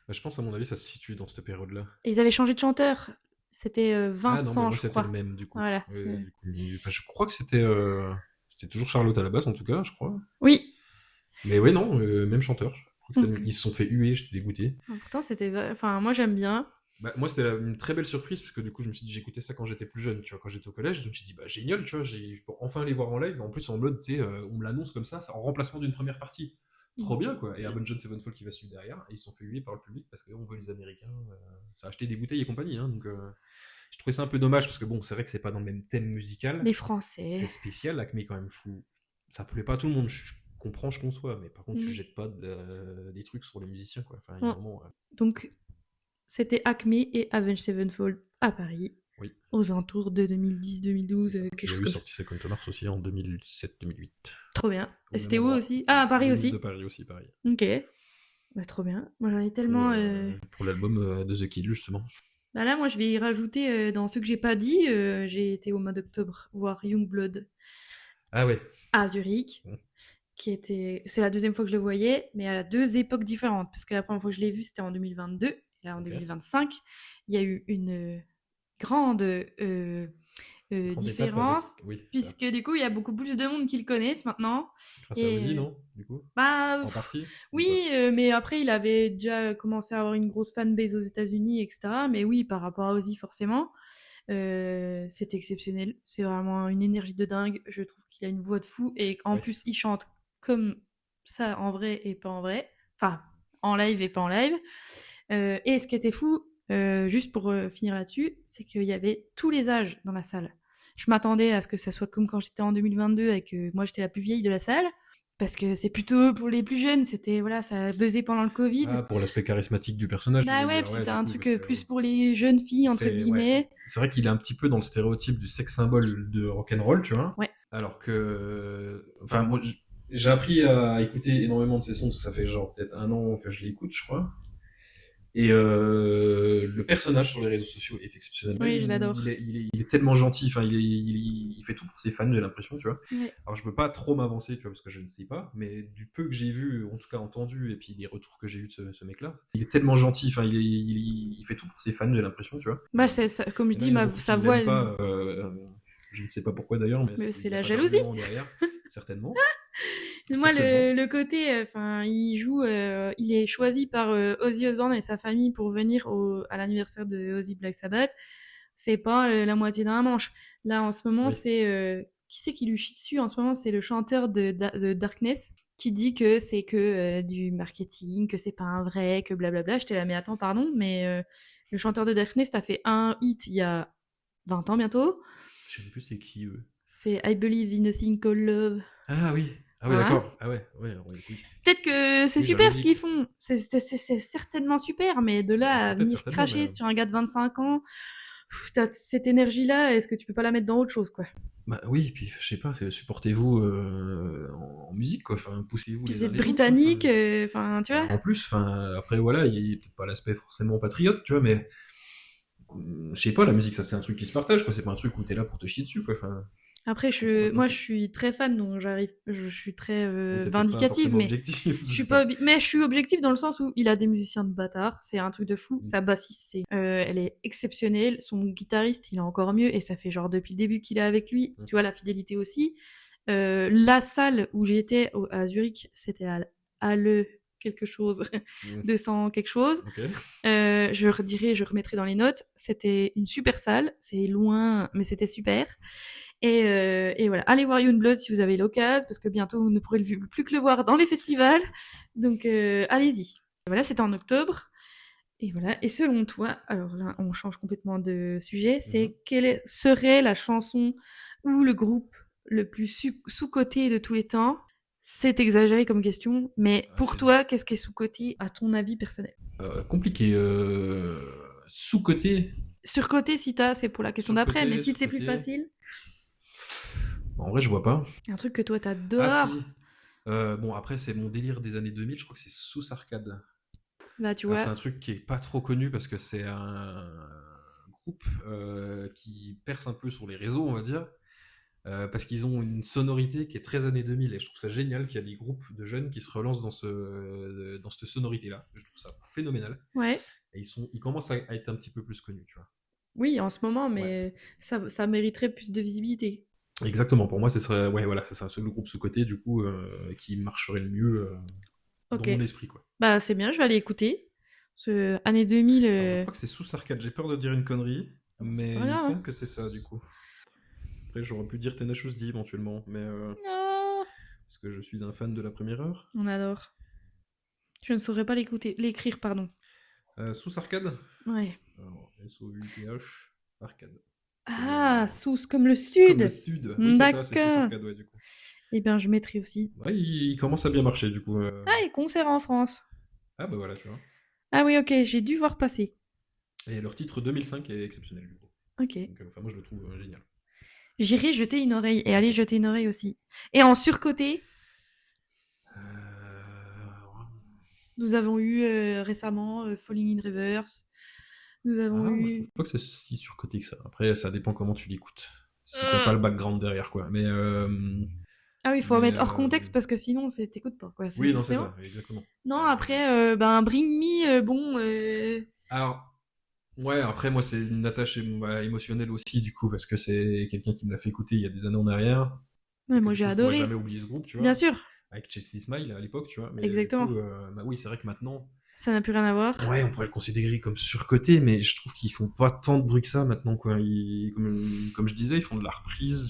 Bah, je pense, à mon avis, ça se situe dans cette période-là. Et ils avaient changé de chanteur. C'était Ah non, mais Vincent, moi, je c'était le crois. même, du coup. Voilà. Du coup, enfin, je crois que c'était toujours Charlotte à la base, en tout cas, je crois. Oui. Mais ouais, non, même chanteur. Je crois que c'était Donc, ils se sont fait huer, j'étais dégoûté. pourtant, Enfin, moi, j'aime bien. Bah, moi, c'était une très belle surprise, parce que du coup, je me suis dit, j'écoutais ça quand j'étais plus jeune, tu vois, quand j'étais au collège. Je me suis dit, bah, génial, tu vois, je peux enfin les voir en live. En plus, en mode, tu sais, on me l'annonce comme ça, en remplacement d'une première partie. Trop bien, quoi. Et Avenged Sevenfold qui va suivre derrière, et ils se sont fait huer par le public parce qu'on veut les Américains. Ça a acheté des bouteilles et compagnie, hein, donc je trouvais ça un peu dommage, parce que bon, c'est vrai que c'est pas dans le même thème musical. Les C'est Français. spécial, Acme est quand même fou. Ça plaît pas à tout le monde, je comprends, je conçois, mais par contre, tu Mm. jettes pas des trucs sur les musiciens, quoi. Enfin, il y a Mm. un moment. Donc, c'était Acme et Avenged Sevenfold à Paris, Oui. aux alentours de 2010-2012, quelque Il y a chose eu comme ça. sorti Second to Mars aussi en 2007-2008. Trop bien. Et Au c'était même où endroit. aussi? Ah, à Paris Zénith aussi. de Paris aussi, pareil. Ok. Bah, trop bien. Moi, j'en ai tellement. Pour l'album de The Kill, justement. Bah là, moi, je vais y rajouter dans ceux que j'ai pas dit. J'ai été au mois d'octobre voir Youngblood Ah ouais. à Zurich, Bon. c'est la deuxième fois que je le voyais, mais à deux époques différentes. Parce que la première fois que je l'ai vu, c'était en 2022. Et là, en Ok. 2025, il y a eu une grande Grande différence. étape avec. Oui, ça. Puisque du coup, il y a beaucoup plus de monde qui le connaissent maintenant. Grâce à Et Ozzy, non? Du coup bah, En partie? oui, mais après, il avait déjà commencé à avoir une grosse fanbase aux États-Unis, etc. Mais oui, par rapport à Ozzy, forcément. C'est exceptionnel. C'est vraiment une énergie de dingue. Je trouve qu'il a une voix de fou. Et en Ouais. plus, il chante comme ça en vrai et pas en vrai. Enfin, en live et pas en live. Et ce qui était fou, juste pour finir là-dessus, c'est qu'il y avait tous les âges dans la salle. Je m'attendais à ce que ça soit comme quand j'étais en 2022 et que moi j'étais la plus vieille de la salle. Parce que c'est plutôt pour les plus jeunes, c'était voilà, ça a buzzé pendant le Covid. Ah, pour l'aspect charismatique du personnage. Bah tu veux ouais, dire. puis Ouais, c'était du un coup, truc parce que plus pour les jeunes filles, entre guillemets. Ouais. C'est vrai qu'il est un petit peu dans le stéréotype du sex symbole de rock'n'roll, tu vois. Ouais. Alors que. Enfin, moi, j'ai appris à écouter énormément de ses sons, parce que ça fait genre peut-être 1 an que je l'écoute, je crois. Et le personnage sur les réseaux sociaux est exceptionnel. Oui, je l'adore. Il est tellement gentil. Enfin, il fait tout pour ses fans, j'ai l'impression, tu vois. Ouais. Alors, je veux pas trop m'avancer, tu vois, parce que je ne sais pas. Mais du peu que j'ai vu, en tout cas entendu, et puis les retours que j'ai eu de ce mec-là, il est tellement gentil. Enfin, il fait tout pour ses fans, j'ai l'impression, tu vois. Bah, ça, comme je Et là, dis, il y en a beaucoup sa qui voix. l'aiment pas, je ne sais pas pourquoi d'ailleurs, mais Mais il c'est y a la pas jalousie. d'argument derrière, certainement. Moi, Certainement. le côté, enfin, il est choisi par Ozzy Osbourne et sa famille pour venir à l'anniversaire de Ozzy Black Sabbath. C'est pas la moitié d'un manche. Là, en ce moment, Oui. c'est qui c'est qui lui chie dessus en ce moment? C'est le chanteur de Darkness qui dit que c'est que du marketing, que c'est pas un vrai, que blablabla. J'étais là, mais attends, pardon, mais le chanteur de Darkness t'as fait un hit il y a 20 ans bientôt. Je sais plus c'est qui eux. C'est I Believe in a Thing Called Love. Ah oui. Ah oui, Hein? d'accord. Ah ouais, oui. Peut-être que c'est Oui, super j'avais ce dit. qu'ils font. C'est certainement super, mais de là à Peut-être, venir certainement, cracher mais sur un gars de 25 ans, t'as cette énergie-là, est-ce que tu peux pas la mettre dans autre chose, quoi? bah oui, puis je sais pas, supportez-vous en musique, quoi. Enfin, poussez-vous Puis les vous uns êtes les autres, quoi. britannique, enfin, tu vois? En plus, enfin, après voilà, il y a peut-être pas l'aspect forcément patriote, tu vois, mais je sais pas, la musique, ça c'est un truc qui se partage, quoi. C'est pas un truc où t'es là pour te chier dessus, quoi. Enfin, Après, moi, je suis très fan, donc je suis très t'es peut-être pas vindicative, forcément mais objectif. je suis pas, mais je suis objective dans le sens où il a des musiciens de bâtards, c'est un truc de fou. Sa bassiste, elle est exceptionnelle. Son guitariste, il est encore mieux, et ça fait genre depuis le début qu'il est avec lui. Tu vois, la fidélité aussi. La salle où j'étais à Zurich, c'était à Halle quelque chose, 200 quelque chose. Ok. Je remettrai dans les notes. C'était une super salle, c'est loin, mais c'était super. Et voilà, allez voir Youngblood si vous avez l'occasion, parce que bientôt vous ne pourrez plus que le voir dans les festivals. Donc allez-y. Voilà, c'était en octobre. Et voilà. Et selon toi, alors là, on change complètement de sujet. C'est quelle serait la chanson ou le groupe le plus sous-coté de tous les temps? C'est exagéré comme question, mais pour toi, qu'est-ce qui est sous-coté à ton avis personnel? Compliqué. Sous-coté. Surcoté, si t'as, c'est pour la question d'après, mais si c'est plus facile. En vrai, je vois pas. Un truc que toi t'adores. Ah si. Bon, après, c'est mon délire des années 2000, je crois que c'est Sous Arcade. Là, tu vois. C'est un truc qui est pas trop connu parce que c'est un groupe qui perce un peu sur les réseaux, on va dire. Parce qu'ils ont une sonorité qui est très années 2000 et je trouve ça génial qu'il y a des groupes de jeunes qui se relancent dans cette sonorité-là. Je trouve ça phénoménal. Ouais. Et ils commencent à être un petit peu plus connus, tu vois. Oui, en ce moment, mais ça mériterait plus de visibilité. Exactement, pour moi, ce serait c'est ça, le groupe sous-côté, du coup, qui marcherait le mieux dans mon esprit, quoi. Bah, c'est bien, je vais aller écouter. Ce année 2000... Alors, je crois que c'est Sous Arcade, j'ai peur de dire une connerie, mais il me semble que c'est ça, du coup. Après, j'aurais pu dire Tenacious D éventuellement, mais... parce que je suis un fan de la première heure. On adore. Je ne saurais pas l'écrire, pardon. Sous Arcade? Ouais. Alors, S-O-U-T-H, Arcade. Ah, sous, comme le sud. Comme le sud. Oui, c'est ça, c'est Sous Arcade, ouais, du coup. Eh bien, je mettrai aussi. Ouais, il commence à bien marcher, du coup. Ah, et concert en France. Ah, bah voilà, tu vois. Ah oui, ok, j'ai dû voir passer. Et leur titre 2005 est exceptionnel, du coup. Ok. Donc, moi, je le trouve génial. J'irai jeter une oreille, et aller jeter une oreille aussi. Et en surcoté, nous avons eu récemment Falling in Reverse. Nous avons eu... Moi, je trouve pas que c'est si surcoté que ça. Après, ça dépend comment tu l'écoutes. Si t'as pas le background derrière, quoi. Mais... Ah oui, il faut mettre hors contexte parce que sinon, t'écoutes pas, quoi. Oui, non, c'est ça, exactement. Non, après, Bring Me, bon... Alors... Ouais, après, moi, c'est une attache émotionnelle aussi, du coup, parce que c'est quelqu'un qui me l'a fait écouter il y a des années en arrière. Ouais, moi, j'ai adoré. Je jamais oublié ce groupe, tu vois. Bien sûr. Avec Chelsea Smile à l'époque, tu vois. Mais exactement. Du coup, oui, c'est vrai que maintenant... Ça n'a plus rien à voir. Ouais, on pourrait le considérer comme surcoté, mais je trouve qu'ils font pas tant de bruit que ça maintenant, quoi. Comme je disais, ils font de la reprise,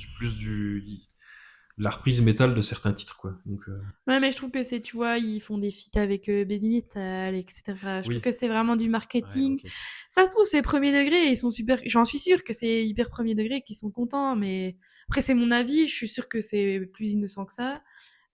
la reprise métal de certains titres, quoi. Donc, Ouais, mais je trouve que tu vois, ils font des feats avec Baby Metal, etc. Je trouve que c'est vraiment du marketing. Ouais, okay. Ça se trouve, c'est premier degré, ils sont super, j'en suis sûre que c'est hyper premier degré, qu'ils sont contents, mais après, c'est mon avis, je suis sûre que c'est plus innocent que ça.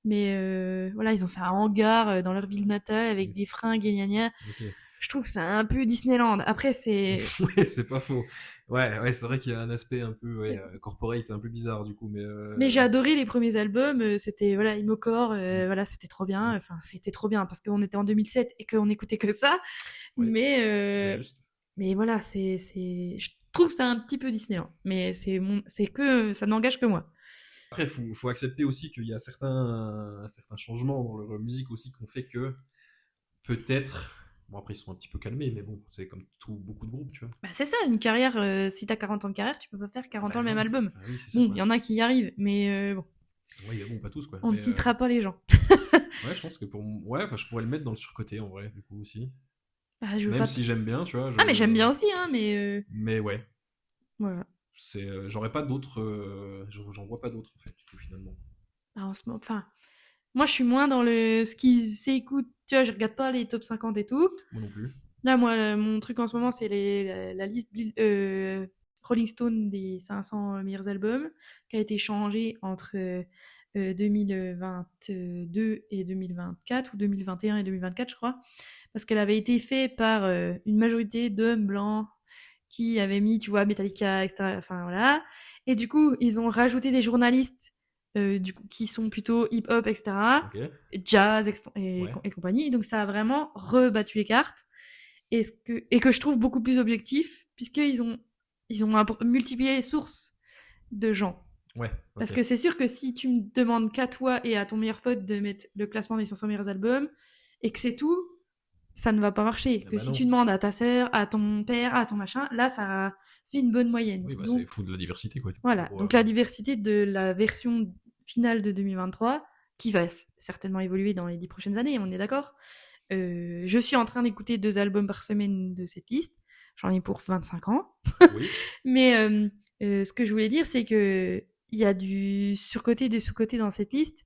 Mais voilà, ils ont fait un hangar dans leur ville natale avec des fringues et gna gna. Okay. Je trouve que c'est un peu Disneyland. Après, c'est... ouais, c'est pas faux. Ouais, c'est vrai qu'il y a un aspect un peu corporate, un peu bizarre du coup. Mais j'ai adoré les premiers albums. C'était, voilà, Immocore, voilà, c'était trop bien. Enfin, c'était trop bien parce qu'on était en 2007 et qu'on écoutait que ça. Ouais. Mais voilà, je trouve que c'est un petit peu Disneyland. Mais c'est que ça n'engage que moi. Après, faut accepter aussi qu'il y a certains changements dans leur musique aussi qui ont fait que peut-être... Bon, après, ils sont un petit peu calmés, mais bon, c'est comme beaucoup de groupes, tu vois. Bah, c'est ça, une carrière, si t'as 40 ans de carrière, tu peux pas faire 40 ans le même album. Enfin, oui, bon, il y en a qui y arrivent, mais bon. Ouais, bon, pas tous, quoi. On ne citera pas les gens. Ouais, je pense que je pourrais le mettre dans le surcoté, en vrai, du coup, aussi. Ah, même si j'aime bien, tu vois. Ah, mais j'aime bien aussi, hein, mais... Mais ouais. Voilà. J'aurais pas d'autres... J'en vois pas d'autres, en fait, du coup, finalement. Ah, en ce moment... Enfin... Moi, je suis moins dans ce qui s'écoute. Tu vois, je regarde pas les top 50 et tout. Moi non plus. Là, moi, mon truc en ce moment, c'est la liste Rolling Stone des 500 meilleurs albums qui a été changée entre 2022 et 2024 ou 2021 et 2024, je crois. Parce qu'elle avait été faite par une majorité d'hommes blancs qui avaient mis, tu vois, Metallica, etc. Enfin, voilà. Et du coup, ils ont rajouté des journalistes du coup, qui sont plutôt hip-hop, etc. Okay. Jazz et compagnie. Donc ça a vraiment rebattu les cartes et que je trouve beaucoup plus objectif puisqu'ils ont multiplié les sources de gens. Ouais. Okay. Parce que c'est sûr que si tu me demandes qu'à toi et à ton meilleur pote de mettre le classement des 500 meilleurs albums et que c'est tout, ça ne va pas marcher. Que si tu demandes à ta sœur, à ton père, à ton machin, là ça fait une bonne moyenne. Oui, bah donc, c'est fou de la diversité, quoi. Voilà. Donc la diversité de la version finale de 2023, qui va certainement évoluer dans les 10 prochaines années, on est d'accord. Je suis en train d'écouter 2 albums par semaine de cette liste. J'en ai pour 25 ans. Oui. Mais ce que je voulais dire, c'est que il y a du surcoté et du sous-coté dans cette liste.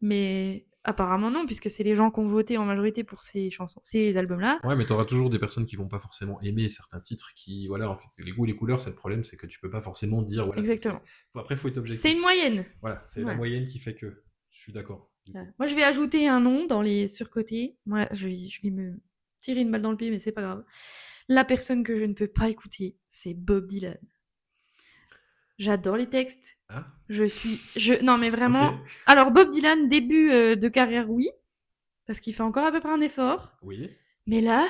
Mais apparemment non, puisque c'est les gens qui ont voté en majorité pour ces albums-là. Ouais, mais t'auras toujours des personnes qui vont pas forcément aimer certains titres qui, voilà, en fait, les goûts et les couleurs, c'est le problème, c'est que tu peux pas forcément dire, voilà. Exactement. Après, faut être objectif. C'est une moyenne. Voilà, c'est la moyenne qui fait que. Je suis d'accord. Moi, je vais ajouter un nom dans les surcotés. Moi, je vais me tirer une balle dans le pied, mais c'est pas grave. La personne que je ne peux pas écouter, c'est Bob Dylan. J'adore les textes. Ah. Non, mais vraiment. Okay. Alors, Bob Dylan, début de carrière, oui. Parce qu'il fait encore à peu près un effort. Oui. Mais là,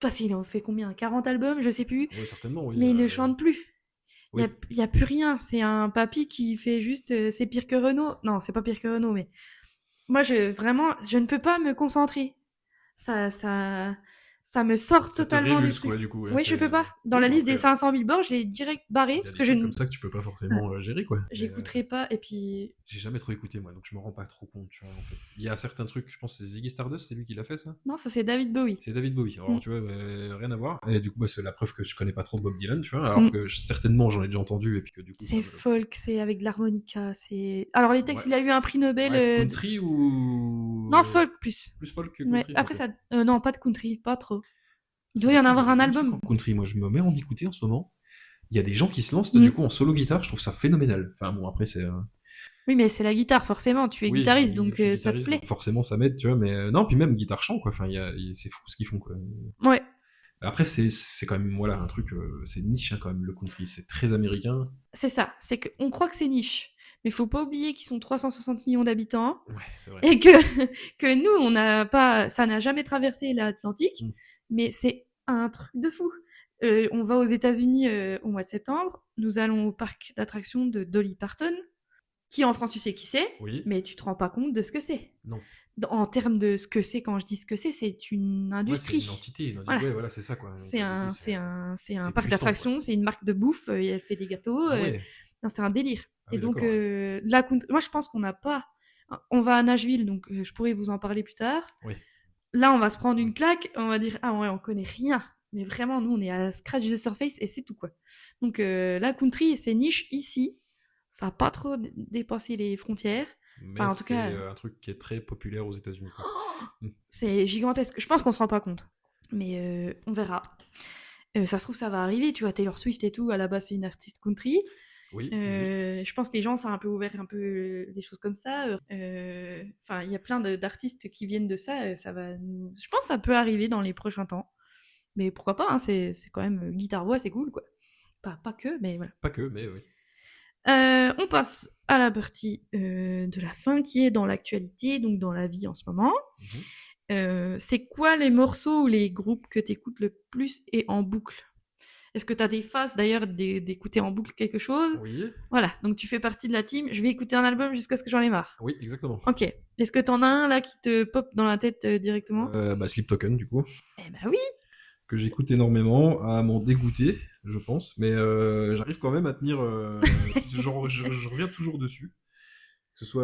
parce qu'il en fait combien 40 albums, je sais plus. Oui, certainement, oui. Mais il ne chante plus. Oui. Il y a plus rien. C'est un papy qui fait juste. C'est pire que Renaud. Non, c'est pas pire que Renaud, mais. Moi, je ne peux pas me concentrer. Ça me sort totalement du truc. Quoi, du coup, oui, je peux pas. Dans la liste des 500 Billboard, je l'ai direct barré parce que c'est comme ça que tu peux pas forcément gérer, quoi. J'écouterai pas, et puis. J'ai jamais trop écouté, moi, donc je me rends pas trop compte, tu vois, en fait. Il y a certains trucs, je pense que c'est Ziggy Stardust, c'est lui qui l'a fait, ça? Non, ça c'est David Bowie. C'est David Bowie. Alors, tu vois, rien à voir. Et du coup, c'est la preuve que je connais pas trop Bob Dylan, tu vois, alors que certainement j'en ai déjà entendu, et puis que du coup. C'est folk, c'est avec de l'harmonica, c'est. Alors, les textes, il a eu un prix Nobel. Country ou. Non, folk plus. Plus folk que country. Après, ça. Non, pas de country, pas trop. Il doit y en avoir un album. Country, moi, je me mets en écouter en ce moment. Il y a des gens qui se lancent, du coup, en solo guitare, je trouve ça phénoménal. Enfin, bon, après, c'est. Oui, mais c'est la guitare, forcément. Tu es guitariste, donc ça te plaît. Forcément, ça m'aide, tu vois. Mais non, puis même guitare-chant, quoi. Enfin, c'est fou ce qu'ils font, quoi. Ouais. Après, c'est quand même, voilà, un truc, c'est niche, hein, quand même, le country. C'est très américain. C'est ça. C'est qu'on croit que c'est niche. Mais faut pas oublier qu'ils sont 360 millions d'habitants. Ouais, c'est vrai. Et que nous, on n'a pas. Ça n'a jamais traversé l'Atlantique. Mais c'est un truc de fou. On va aux États-Unis au mois de septembre. Nous allons au parc d'attractions de Dolly Parton. Qui en France, tu sais qui c'est, mais tu te rends pas compte de ce que c'est. Non. En termes de ce que c'est, quand je dis ce que c'est une industrie. C'est une entité. Voilà. Ouais, voilà, c'est ça, quoi. C'est un parc d'attractions, c'est une marque de bouffe, elle fait des gâteaux. Non, c'est un délire. Et donc, moi, je pense qu'on n'a pas. On va à Nashville, donc je pourrais vous en parler plus tard. Oui. Là, on va se prendre une claque, on va dire, ah ouais, on connaît rien. Mais vraiment, nous, on est à scratch the surface et c'est tout, quoi. Donc, la country, c'est niche ici. Ça n'a pas trop dépassé les frontières. Mais en tout cas, c'est un truc qui est très populaire aux États-Unis. C'est gigantesque. Je pense qu'on se rend pas compte. Mais on verra. Ça se trouve, ça va arriver. Tu vois, Taylor Swift et tout, à la base, c'est une artiste country. Oui. Je pense que les gens, ça a un peu ouvert un peu des choses comme ça. Enfin, il y a plein d'artistes qui viennent de ça. Je pense que ça peut arriver dans les prochains temps. Mais pourquoi pas, hein, c'est quand même guitare-voix, c'est cool, quoi. Pas que, mais voilà. Pas que, mais oui. On passe à la partie de la fin qui est dans l'actualité, donc dans la vie en ce moment. C'est quoi les morceaux ou les groupes que tu écoutes le plus et en boucle? Est-ce que tu as des phases d'ailleurs d'écouter en boucle quelque chose? Oui. Voilà, donc tu fais partie de la team. Je vais écouter un album jusqu'à ce que j'en ai marre. Oui, exactement. Ok. Est-ce que t'en as un là qui te pop dans la tête directement? Sleep Token, du coup. Eh ben oui. Que j'écoute énormément, à m'en dégoûter, je pense, mais j'arrive quand même à tenir. Je reviens toujours dessus. Que ce soit,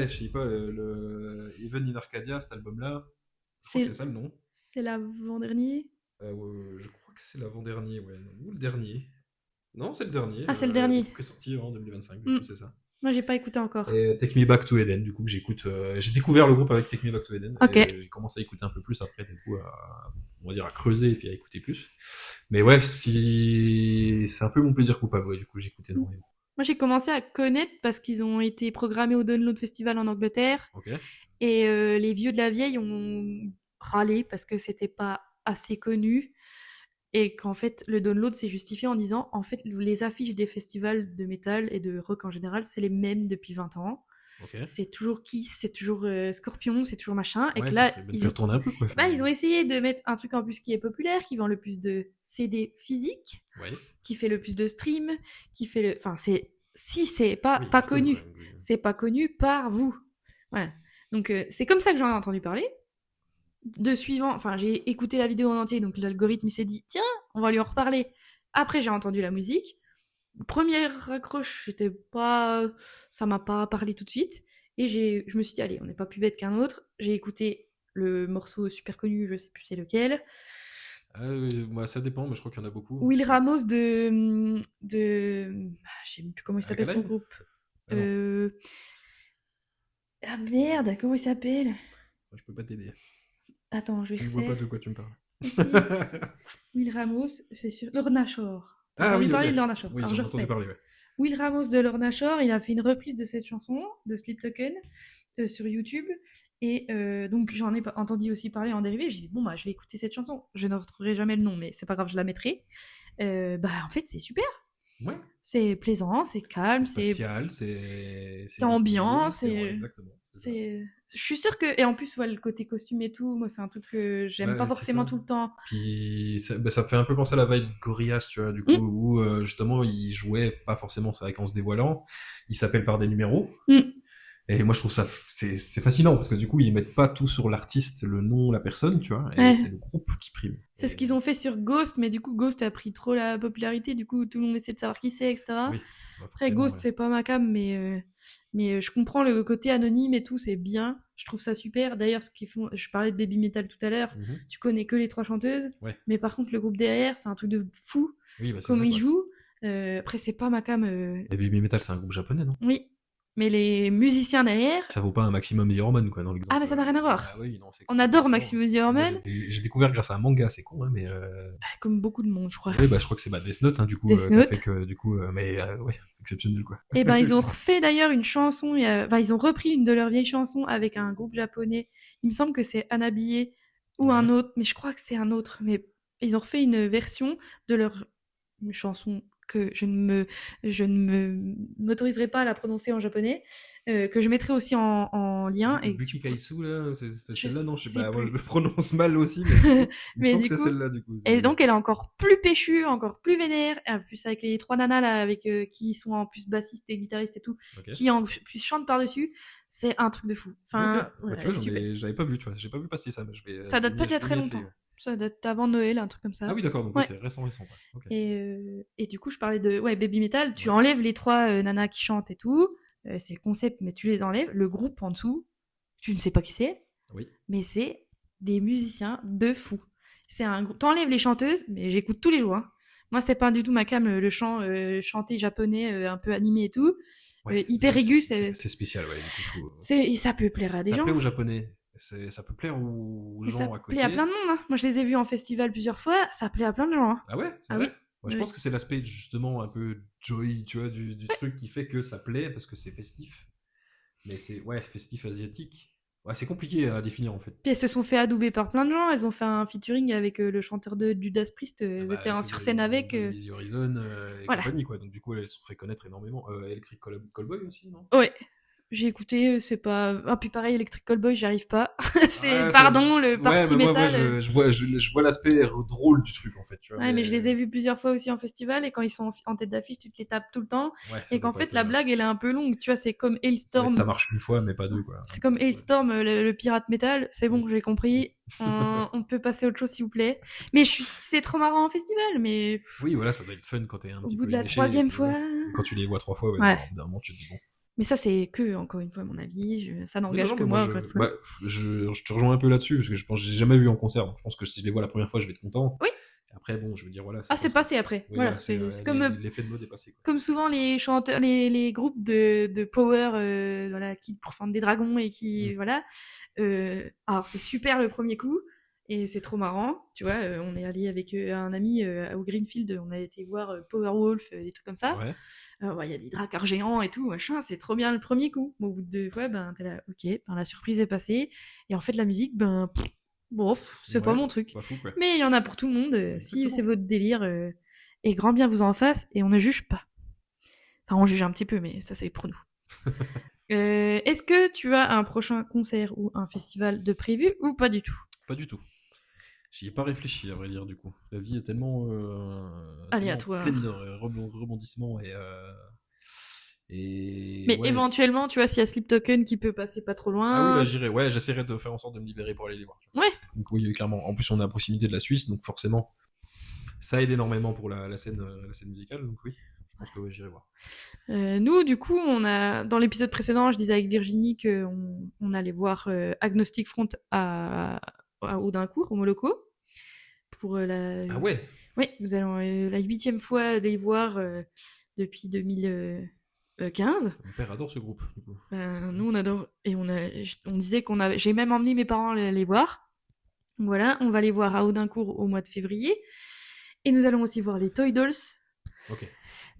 je sais pas, le Even in Arcadia, cet album-là. Je crois que c'est ça le nom. C'est l'avant-dernier? Je crois que c'est l'avant-dernier, ouais. Ou le dernier. Non, c'est le dernier. Ah, c'est le dernier. Qui est sorti en 2025, du coup, c'est ça. Moi, j'ai pas écouté encore. Et Take Me Back to Eden, du coup, que j'écoute. J'ai découvert le groupe avec Take Me Back to Eden. Ok. Et j'ai commencé à écouter un peu plus après, du coup, on va dire à creuser et puis à écouter plus. Mais ouais, c'est un peu mon plaisir coupable, ouais, du coup, j'écoutais énormément. Moi, j'ai commencé à connaître parce qu'ils ont été programmés au Download Festival en Angleterre. Ok. Et les vieux de la vieille ont râlé parce que c'était pas assez connu. Et qu'en fait, le download s'est justifié en disant, en fait, les affiches des festivals de métal et de rock en général, c'est les mêmes depuis 20 ans. Okay. C'est toujours Kiss, c'est toujours Scorpion, c'est toujours machin. Et ouais, que là, ils ont essayé de mettre un truc en plus qui est populaire, qui vend le plus de CD physiques, qui fait le plus de streams, qui fait le... Enfin, c'est pas connu. C'est pas connu par vous. Voilà. Donc, c'est comme ça que j'en ai entendu parler. J'ai écouté la vidéo en entier, donc l'algorithme s'est dit tiens, on va lui en reparler. Après, j'ai entendu la musique. Première raccroche, ça m'a pas parlé tout de suite. Et je me suis dit allez, on n'est pas plus bête qu'un autre. J'ai écouté le morceau super connu, je sais plus c'est lequel. Moi, ça dépend, mais je crois qu'il y en a beaucoup. Will Ramos je sais plus comment il s'appelle son groupe. Ah merde, comment il s'appelle? Je peux pas t'aider. Attends, je vais Je refaire. vois pas de quoi tu me parles. Ici, Will Ramos, c'est sur Lorna Shore. T'as Ah entendu oui, parler ok. de Lorna Shore? Oui, Alors j'en je ai entendu refais. parler, ouais. Will Ramos de Lorna Shore, il a fait une reprise de cette chanson de Sleep Token sur YouTube. Et donc j'en ai entendu aussi parler en dérivé. J'ai dit bon bah je vais écouter cette chanson. Je ne retrouverai jamais le nom, mais c'est pas grave, je la mettrai. En fait c'est super. Ouais. C'est plaisant, c'est calme, c'est spatial, c'est ambiant, ouais, exactement. je suis sûre que et en plus le côté costume et tout, moi c'est un truc que j'aime pas C'est forcément ça. tout le temps. Puis ça fait un peu penser à la vibe Gorillaz, tu vois, du coup, Mm. où justement ils jouaient pas forcément, c'est vrai qu'en se dévoilant, ils s'appellent par des numéros. Mm. Et moi je trouve ça c'est fascinant parce que du coup ils mettent pas tout sur l'artiste, le nom, la personne, tu vois, et Ouais. c'est le groupe qui prime. C'est ce qu'ils ont fait sur Ghost, mais du coup Ghost a pris trop la popularité, du coup tout le monde essaie de savoir qui c'est, etc. Oui, bah Après Ghost c'est pas ma cam, mais je comprends le côté anonyme et tout, c'est bien. Je trouve ça super. D'ailleurs ce qu'ils font, je parlais de Baby Metal tout à l'heure, tu connais que les 3 chanteuses, Ouais. mais par contre le groupe derrière c'est un truc de fou. Oui, bah, Comme ça, ils quoi. jouent. Après c'est pas ma cam. Et Baby Metal c'est un groupe japonais, non? Oui, mais les musiciens derrière. Ça vaut pas un Maximum The Hormone, quoi, dans l'exemple. Ah mais ça n'a rien à voir. Ah oui, non, c'est On adore fort. Maximum The Hormone. J'ai découvert grâce à un manga, c'est con, hein, mais. Comme beaucoup de monde, je crois. Oui, bah, je crois que c'est Death Note, hein, du coup. Death Note. Fait que, du coup, ouais, exceptionnel, quoi. Et ben, ils ont refait d'ailleurs une chanson, enfin, ils ont repris une de leurs vieilles chansons avec un groupe japonais. Il me semble que c'est Anabiye ou un autre, mais je crois que c'est un autre. Mais ils ont refait une version de leur chanson que je ne m'autoriserai pas à la prononcer en japonais, que je mettrai aussi en lien. Et Buki Kaisu, là, c'est celle-là, non? sais Moi, plus. je le prononce mal aussi, mais il me semble du que c'est coup, celle-là, du coup. et donc elle est encore plus péchue, encore plus vénère, en plus avec les 3 nanas là, avec qui sont en plus bassistes et guitaristes et tout, qui en plus chantent par-dessus, c'est un truc de fou. Enfin, bah, tu vois, j'avais pas vu, tu vois, j'ai pas vu passer ça, mais ça date pas d'il y a très longtemps. Ça date avant Noël, un truc comme ça. Ah oui, d'accord, donc ouais. C'est récent. Quoi. Okay. Et du coup, je parlais de Baby Metal, tu enlèves les 3 nanas qui chantent et tout, c'est le concept, mais tu les enlèves. Le groupe en dessous, tu ne sais pas qui c'est, mais c'est des musiciens de fou. C'est un groupe. T'enlèves les chanteuses, mais j'écoute tous les jours. Hein. Moi, c'est pas du tout ma cam, le chant chanté japonais, un peu animé et tout. Hyper aigu, c'est spécial, ouais. Du coup, ça peut plaire à des gens. Ça plaît aux japonais. Ça peut plaire aux gens à côté. Ça plaît à plein de monde. Hein. Moi, je les ai vus en festival plusieurs fois. Ça plaît à plein de gens. Hein. Ah ouais? Oui. Moi, je pense que c'est l'aspect justement un peu joy, tu vois, du truc qui fait que ça plaît parce que c'est festif. Mais c'est festif asiatique. Ouais, c'est compliqué à définir en fait. Puis elles se sont fait adouber par plein de gens. Elles ont fait un featuring avec le chanteur de Judas Priest. Elles étaient sur scène avec. Easy Horizon et compagnie, quoi. Donc du coup, elles se sont fait connaître énormément. Electric Callboy aussi, non? Ouais. J'ai écouté, c'est pas. Ah, puis pareil, Electric Callboy, j'y arrive pas. C'est, le party métal. Je vois l'aspect drôle du truc, en fait. Tu vois, mais je les ai vus plusieurs fois aussi en festival, et quand ils sont en tête d'affiche, tu te les tapes tout le temps. Et qu'en fait, la blague, elle est un peu longue. Tu vois, c'est comme Hailstorm. Ça marche une fois, mais pas deux, quoi. C'est comme Hailstorm, le pirate métal. C'est bon, j'ai compris. On peut passer à autre chose, s'il vous plaît. Mais c'est trop marrant en festival, mais. Oui, voilà, ça doit être fun quand t'es un petit peu. Au bout de la 3e fois. Quand tu les vois 3 fois, d'un moment, tu te dis bon. Mais ça, c'est que, encore une fois, à mon avis, ça n'engage que moi, encore une fois. Je te rejoins un peu là-dessus, parce que je pense que j'ai jamais vu en concert. Donc je pense que si je les vois la première fois, je vais être content. Oui. Après, bon, je veux dire, voilà. C'est passé après. Oui, voilà, c'est comme. L'effet de mode est passé. Quoi. Comme souvent, les chanteurs, les groupes de power, qui pourfendent des dragons et qui. Voilà. Alors, c'est super le premier coup. Et c'est trop marrant, tu vois, on est allé avec un ami au Greenfield, on a été voir Powerwolf, des trucs comme ça. Il y a des dracards géants et tout, machin, c'est trop bien le premier coup. Au bout de 2 fois, t'es là, ok, la surprise est passée. Et en fait, la musique, c'est pas mon truc. Pas fou, quoi. Mais il y en a pour tout le monde, si c'est votre délire, et grand bien vous en fasse, et on ne juge pas. Enfin, on juge un petit peu, mais ça, c'est pour nous. Est-ce que tu as un prochain concert ou un festival de prévu, ou pas du tout? Pas du tout. J'y ai pas réfléchi, à vrai dire, du coup. La vie est tellement aléatoire, pleine de rebondissements mais éventuellement, tu vois, s'il y a Sleep Token qui peut passer pas trop loin. Ah oui, j'irai. Ouais, j'essaierai de faire en sorte de me libérer pour aller les voir. Ouais. Donc oui, clairement. En plus, on est à proximité de la Suisse, donc forcément, ça aide énormément pour la scène musicale. Donc oui, je pense que j'irai voir. Nous, du coup, dans l'épisode précédent, je disais avec Virginie qu'on allait voir Agnostic Front à Audincourt, au Moloko. Pour Ah ouais. Oui, nous allons la 8e fois les voir depuis 2000. 15. Mon père adore ce groupe, du coup. Nous, on adore. Et on disait qu'on avait. J'ai même emmené mes parents les voir. Voilà, on va les voir à Audincourt au mois de février. Et nous allons aussi voir les Toy Dolls. Ok.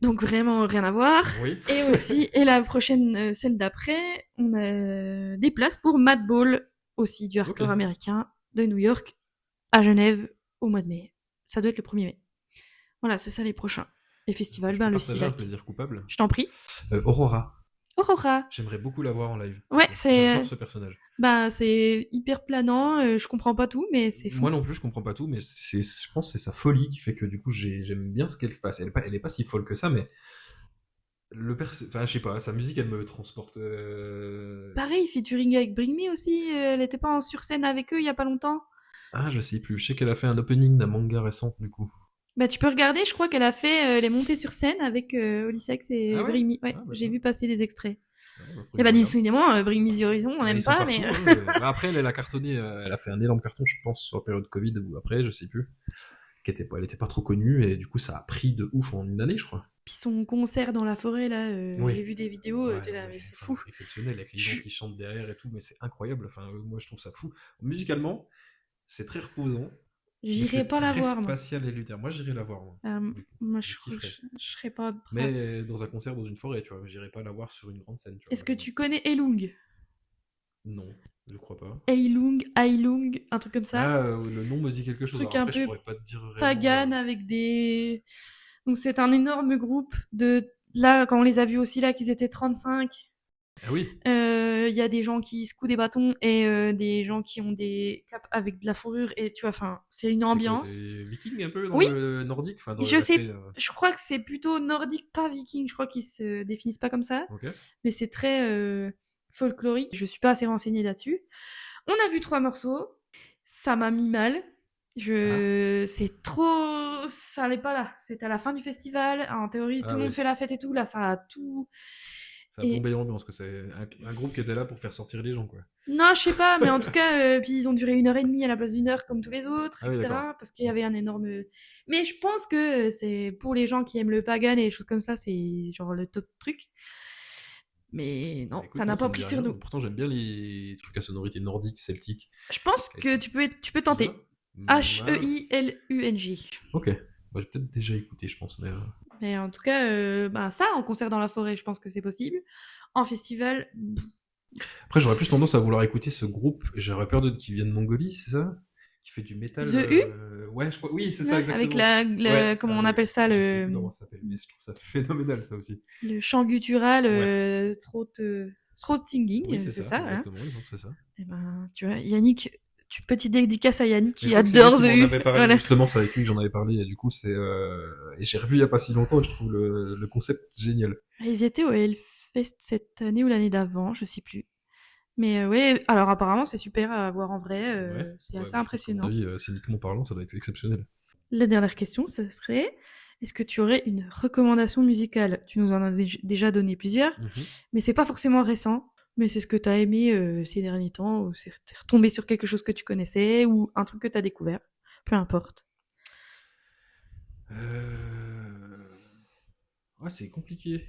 Donc vraiment rien à voir. Oui. Et aussi, et la prochaine, celle d'après, on a des places pour Madball, aussi du hardcore américain, de New York à Genève au mois de mai. Ça doit être le 1er mai. Voilà, c'est ça les prochains. Les festivals, le Partager un plaisir coupable. Je t'en prie. Aurora. Aurora. J'aimerais beaucoup la voir en live. Ouais, J'adore ce personnage. C'est hyper planant, je comprends pas tout, mais c'est fou. Moi non plus, je comprends pas tout, mais je pense que c'est sa folie qui fait que du coup, j'aime bien ce qu'elle fait. Elle est pas si folle que ça, mais enfin, je sais pas, sa musique, elle me transporte. Pareil, featuring avec Bring Me aussi, elle était pas sur scène avec eux il y a pas longtemps. Ah, je sais plus. Je sais qu'elle a fait un opening d'un manga récent, du coup. Bah, tu peux regarder, je crois qu'elle a fait les montées sur scène avec Olisex et Bring Me. Ouais, j'ai vu passer des extraits. Et bah, décidément, Bring Me The Horizon, on n'aime pas, mais. Après, elle a cartonné, elle a fait un énorme carton, je pense, sur la période Covid ou après, je sais plus. Elle était pas trop connue et du coup, ça a pris de ouf en une année, je crois. Puis son concert dans la forêt, là, j'ai vu des vidéos, t'es là, mais c'est fou. Exceptionnel, avec les gens qui chantent derrière et tout, mais c'est incroyable. Enfin, moi, je trouve ça fou. Musicalement, c'est très reposant. J'irai pas la voir, moi. C'est spatial et lunaire. Moi, j'irai la voir. Moi, je serais pas prête. Mais dans un concert dans une forêt, tu vois, j'irai pas la voir sur une grande scène. Est-ce que tu connais Elung? Non, je crois pas. Ailung, un truc comme ça. Ah, le nom me dit quelque chose. Truc Alors, un après, peu je pourrais pas te dire vraiment, pagan avec des. Donc c'est un énorme groupe de. Là, quand on les a vus aussi là, qu'ils étaient 35. Ah oui. Il y a des gens qui secouent des bâtons et des gens qui ont des capes avec de la fourrure et tu vois, enfin, c'est une ambiance. C'est viking un peu dans le nordique. Enfin, Je crois que c'est plutôt nordique, pas viking. Je crois qu'ils se définissent pas comme ça. Okay. Mais c'est très folklorique. Je suis pas assez renseignée là-dessus. On a vu 3 morceaux. Ça m'a mis mal. C'est trop. Ça allait pas là. C'était à la fin du festival. En théorie, tout le monde fait la fête et tout. Là, ça a tout. Ça a plombé l'ambiance, que c'est un groupe qui était là pour faire sortir les gens, quoi. Non, je sais pas, mais en tout cas, puis ils ont duré 1h30 à la place d'1 heure, comme tous les autres, etc. Parce qu'il y avait un énorme. Mais je pense que c'est pour les gens qui aiment le pagan et les choses comme ça, c'est genre le top truc. Mais non, ça n'a pas pris sur nous. Pourtant, j'aime bien les trucs à sonorité nordique, celtique. Je pense que tu peux tenter. Heilung. Ok. Bah, j'ai peut-être déjà écouté, je pense. Mais en tout cas, ça, en concert dans la forêt, je pense que c'est possible. En festival. Après, j'aurais plus tendance à vouloir écouter ce groupe. J'aurais peur qu'il vienne de Mongolie, c'est ça? Qui fait du métal. The U? Ouais, je crois. Oui, c'est ça, exactement. Avec comment on appelle ça, Je sais plus comment ça s'appelle, mais je trouve ça phénoménal, ça aussi. Le chant guttural, throat singing, oui, c'est ça. Exactement, oui, c'est ça. Et ben, tu vois, Yannick. Petite dédicace à Yannick qui adore The U. On avait parlé, justement, c'est avec lui que j'en avais parlé, et du coup, et j'ai revu il y a pas si longtemps, et je trouve le concept génial. Ils étaient au Hellfest cette année ou l'année d'avant, je sais plus. Mais ouais, alors apparemment, c'est super à voir en vrai, c'est assez impressionnant. Scéniquement parlant, ça doit être exceptionnel. La dernière question, ce serait, est-ce que tu aurais une recommandation musicale? Tu nous en as déjà donné plusieurs, mais c'est pas forcément récent. Mais c'est ce que tu as aimé ces derniers temps, ou c'est retombé sur quelque chose que tu connaissais, ou un truc que tu as découvert. Peu importe. C'est compliqué.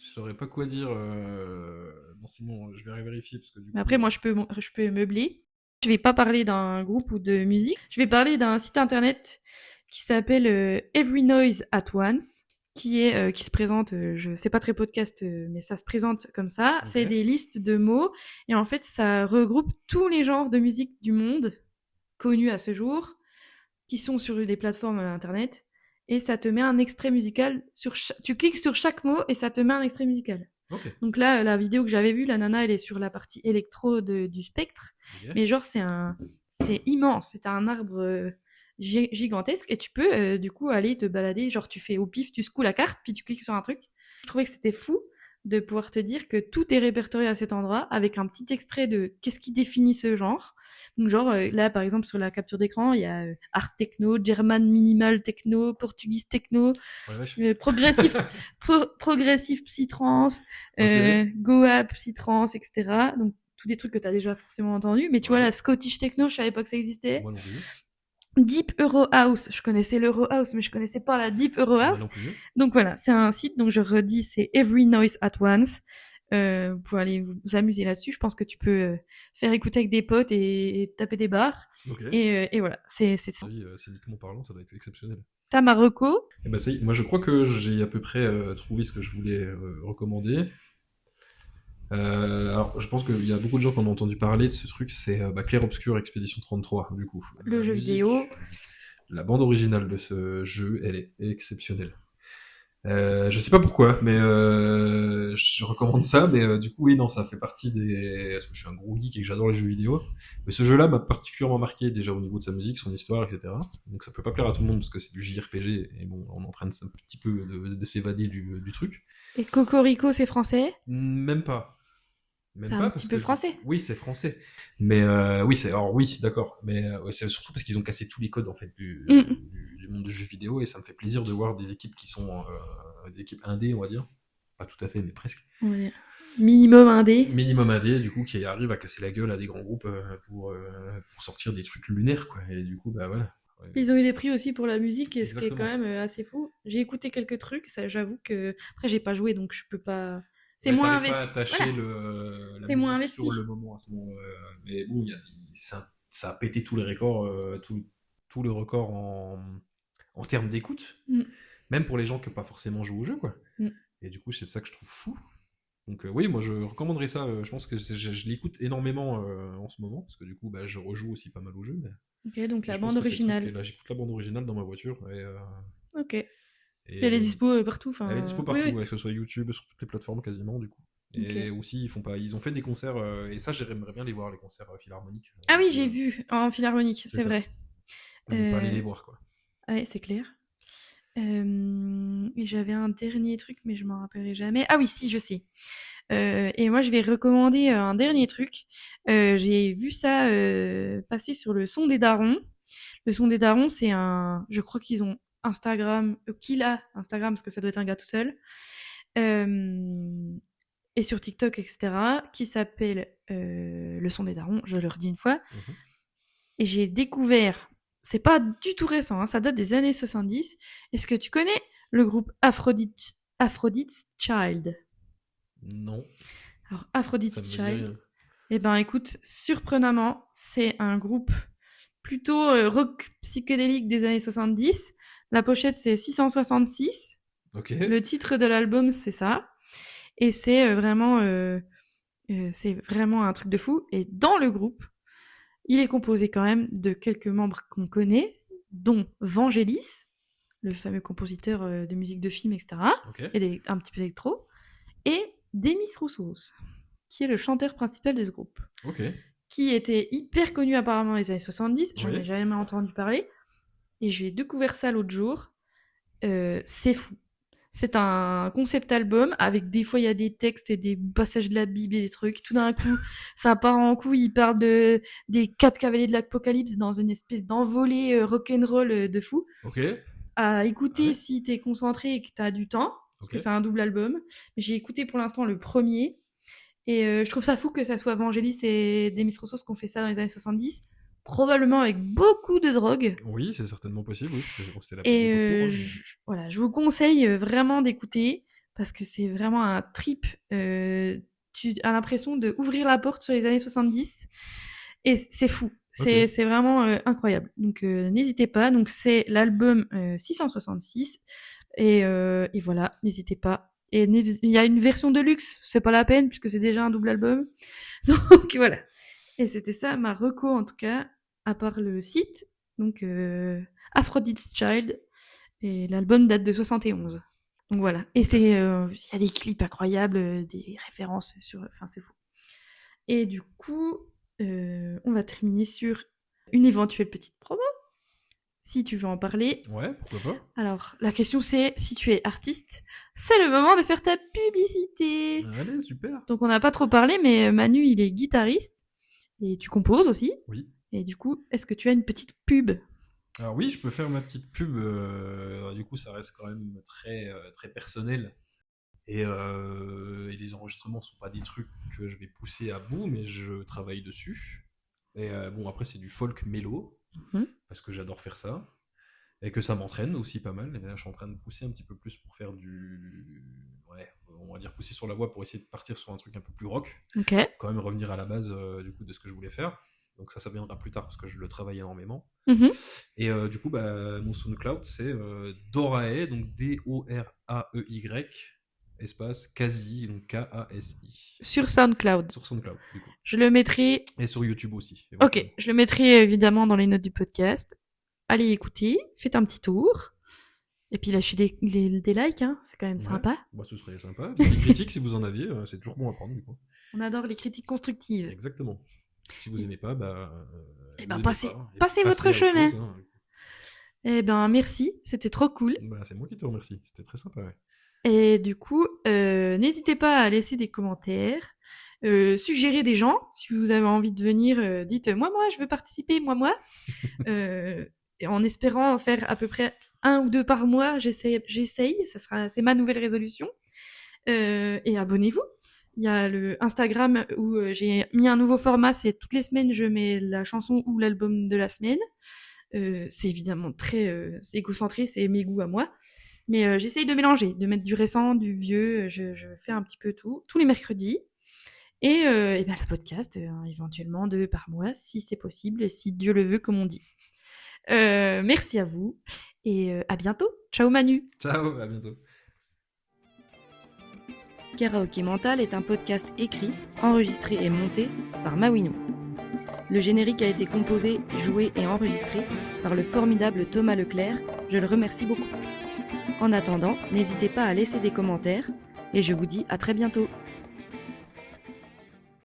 Je saurais pas quoi dire. Non, Simon, je vais vérifier. Parce que du coup, après, moi, je peux meubler. Je vais pas parler d'un groupe ou de musique. Je vais parler d'un site internet qui s'appelle Every Noise at Once. Qui se présente, c'est pas très podcast, mais ça se présente comme ça. Okay. C'est des listes de mots et en fait ça regroupe tous les genres de musique du monde connus à ce jour qui sont sur des plateformes internet et ça te met un extrait musical tu cliques sur chaque mot et ça te met un extrait musical. Okay. Donc là, la vidéo que j'avais vue, la nana, elle est sur la partie électro du spectre, mais genre c'est immense, c'est un arbre gigantesque et tu peux du coup aller te balader, genre tu fais au pif, tu secoues la carte puis tu cliques sur un truc. Je trouvais que c'était fou de pouvoir te dire que tout est répertorié à cet endroit avec un petit extrait de qu'est-ce qui définit ce genre. Donc genre là par exemple sur la capture d'écran il y a art techno, German minimal techno, portugise techno, progressif psytrance, goa psytrance, etc. Donc tous des trucs que tu as déjà forcément entendu, mais tu vois la Scottish techno, je savais pas que ça existait. Moi non plus. Deep Euro House. Je connaissais l'Euro House, mais je connaissais pas la Deep Euro Moi House. non plus. Donc voilà, c'est un site, donc je redis, c'est Every Noise at Once. Vous pouvez aller vous amuser là-dessus. Je pense que tu peux faire écouter avec des potes et taper des barres. Ok. Et voilà, c'est Scéniquement parlant, ça doit être exceptionnel. ta Marocco. Et bah ça y est, moi je crois que j'ai à peu près trouvé ce que je voulais recommander. Alors, je pense qu'il y a beaucoup de gens qui en ont entendu parler de ce truc, c'est Clair Obscur Expédition 33, du coup. Le La jeu musique, vidéo. la bande originale de ce jeu, elle est exceptionnelle. Je sais pas pourquoi, mais je recommande ça, mais du coup, oui, non, ça fait partie des... Parce que je suis un gros geek et que j'adore les jeux vidéo. Mais ce jeu-là m'a particulièrement marqué, déjà au niveau de sa musique, son histoire, etc. Donc ça peut pas plaire à tout le monde, parce que c'est du JRPG, et bon, on est en train de, un petit peu de s'évader du truc. Et Cocorico, c'est français. Même pas. C'est Même un pas petit parce peu que français. oui, c'est français. Mais oui, c'est alors oui, d'accord. Mais ouais, c'est surtout parce qu'ils ont cassé tous les codes en fait du monde du jeu vidéo et ça me fait plaisir de voir des équipes qui sont des équipes indé, on va dire. Pas tout à fait, mais presque. On va dire. Minimum indé. Minimum indé, du coup, qui arrivent à casser la gueule à des grands groupes pour sortir des trucs lunaires, quoi. Et du coup, bah voilà. Ouais. Ils ont eu des prix aussi pour la musique, et ce qui est Exactement. quand même assez fou. J'ai écouté quelques trucs, ça, j'avoue que après j'ai pas joué, donc je peux pas. C'est Ouais, moins t'arrives pas à investi. attacher Voilà, la c'est moins musique sur investi. le moment à ce moment. Mais bon, ça a pété tous les records, tout le record en termes d'écoute, Mm, même pour les gens qui n'ont pas forcément joué au jeu, quoi. mm. Et du coup, c'est ça que je trouve fou. Donc oui, moi je recommanderais ça. Je pense que je l'écoute énormément en ce moment, parce que du coup, bah, je rejoue aussi pas mal au jeu. Mais Ok, donc je la pense bande que c'est le truc. Et originale. là, j'écoute la bande originale dans ma voiture. Ok. Et elle est Et dispo partout. elle est dispo Enfin, oui, partout, oui. ouais, que ce soit YouTube, sur toutes les plateformes quasiment, du coup. Et Ok. aussi, ils ont fait des concerts, et ça, j'aimerais bien les voir, les concerts philharmoniques. Ah Du oui, coup, j'ai vu en philharmonique, c'est c'est ça. vrai. Ne pas aller Euh, les voir, quoi. Ouais, c'est clair. Et j'avais un dernier truc, mais je m'en rappellerai jamais. Ah oui, si, je sais. Et moi, je vais recommander un dernier truc. J'ai vu ça passer sur le Son des Darons. Le Son des Darons, c'est un... Je crois qu'ils ont Instagram... qu'il a Instagram, parce que ça doit être un gars tout seul. Euh, et sur TikTok, etc. Qui s'appelle Le Son des Darons, je le redis une fois. Mhm. Et j'ai découvert... C'est pas du tout récent, hein, ça date des années 70. Est-ce que tu connais le groupe Aphrodite's Child? Non, Alors, ça Aphrodite's ne me dit Child, rien. eh ben écoute, surprenamment, c'est un groupe plutôt rock psychédélique des années 70. La pochette, c'est 666. Ok. Le titre de l'album, c'est ça. Et c'est vraiment un truc de fou. Et dans le groupe, il est composé quand même de quelques membres qu'on connaît, dont Vangelis, le fameux compositeur de musique de film, etc. Ok. Et un petit peu d'électro. Et Demis Roussos, qui est le chanteur principal de ce groupe, Ok. qui était hyper connu apparemment dans les années 70. J'en ai Oui. jamais entendu parler. Et j'ai découvert ça l'autre jour. C'est fou. C'est un concept album avec des fois il y a des textes et des passages de la Bible et des trucs. Tout d'un coup, ça part en couille. Il parle des 4 cavaliers de l'Apocalypse dans une espèce d'envolée rock'n'roll de fou. Ok. À écouter Ouais. si t'es concentré et que t'as du temps, parce Ok. que c'est un double album. J'ai écouté pour l'instant le premier. Et je trouve ça fou que ça soit Vangelis et Demis Roussos qui ont fait ça dans les années 70. Probablement avec beaucoup de drogue. Oui, c'est certainement possible, oui, parce que c'était Et l'époque, hein, voilà, je vous conseille vraiment d'écouter parce que c'est vraiment un trip. Tu as l'impression de ouvrir la porte sur les années 70 et c'est fou. Ok. C'est vraiment incroyable. Donc n'hésitez pas. Donc c'est l'album 666 et voilà, n'hésitez pas. Et il y a une version de luxe, c'est pas la peine puisque c'est déjà un double album. Donc voilà. Et c'était ça ma reco en tout cas, à part le site. Donc Aphrodite's Child et l'album date de 71. Donc voilà. Et Ok. c'est il y a des clips incroyables, des références sur enfin c'est fou. Et du coup, on va terminer sur une éventuelle petite promo si tu veux en parler. Ouais, pourquoi pas. Alors, la question c'est si tu es artiste, c'est le moment de faire ta publicité. Allez, super. Donc on n'a pas trop parlé mais Manu, il est guitariste et tu composes aussi. Oui. Et du coup, est-ce que tu as une petite pub? Alors oui, je peux faire ma petite pub. Du coup, ça reste quand même très personnel. Et les enregistrements sont pas des trucs que je vais pousser à bout, mais je travaille dessus. Et bon, après, c'est du folk mélo. parce que j'adore faire ça. Et que ça m'entraîne aussi pas mal. Et là, je suis en train de pousser un petit peu plus pour faire ouais, on va dire pousser sur la voie pour essayer de partir sur un truc un peu plus rock. Ok. Quand même revenir à la base du coup de ce que je voulais faire. Donc ça viendra plus tard parce que je le travaille énormément. Et du coup, mon SoundCloud, c'est Dorae, donc D-O-R-A-E-Y, espace Kasi, donc K-A-S-I. Sur SoundCloud. Sur SoundCloud, du coup. Je le mettrai... Et sur YouTube aussi. Ok, je le mettrai évidemment dans les notes du podcast. Allez écouter, faites un petit tour. Et puis lâchez des likes, hein, c'est quand même sympa. Bah, ce serait sympa. Des critiques, si vous en aviez, c'est toujours bon à prendre, du coup. On adore les critiques constructives. Exactement. Si vous aimez pas, passez votre chemin. Chose, hein. Eh ben, merci, c'était trop cool. Bah, c'est moi qui te remercie, c'était très sympa, ouais. Et du coup, n'hésitez pas à laisser des commentaires, suggérer des gens. Si vous avez envie de venir, dites moi, je veux participer, moi. Et en espérant faire à peu près 1 ou 2 par mois, j'essaye. C'est ma nouvelle résolution. Et abonnez-vous. Il y a le Instagram où j'ai mis un nouveau format. C'est toutes les semaines, je mets la chanson ou l'album de la semaine. C'est évidemment très c'est égocentré, c'est mes goûts à moi. Mais j'essaye de mélanger, de mettre du récent, du vieux. Je fais un petit peu tout, tous les mercredis. Et le podcast, éventuellement 2 par mois, si c'est possible, et si Dieu le veut, comme on dit. Merci à vous, et à bientôt. Ciao Manu. Ciao, à bientôt. Karaoké Mental est un podcast écrit, enregistré et monté par Mawino. Le générique a été composé, joué et enregistré par le formidable Thomas Leclerc. Je le remercie beaucoup. En attendant, n'hésitez pas à laisser des commentaires, et je vous dis à très bientôt.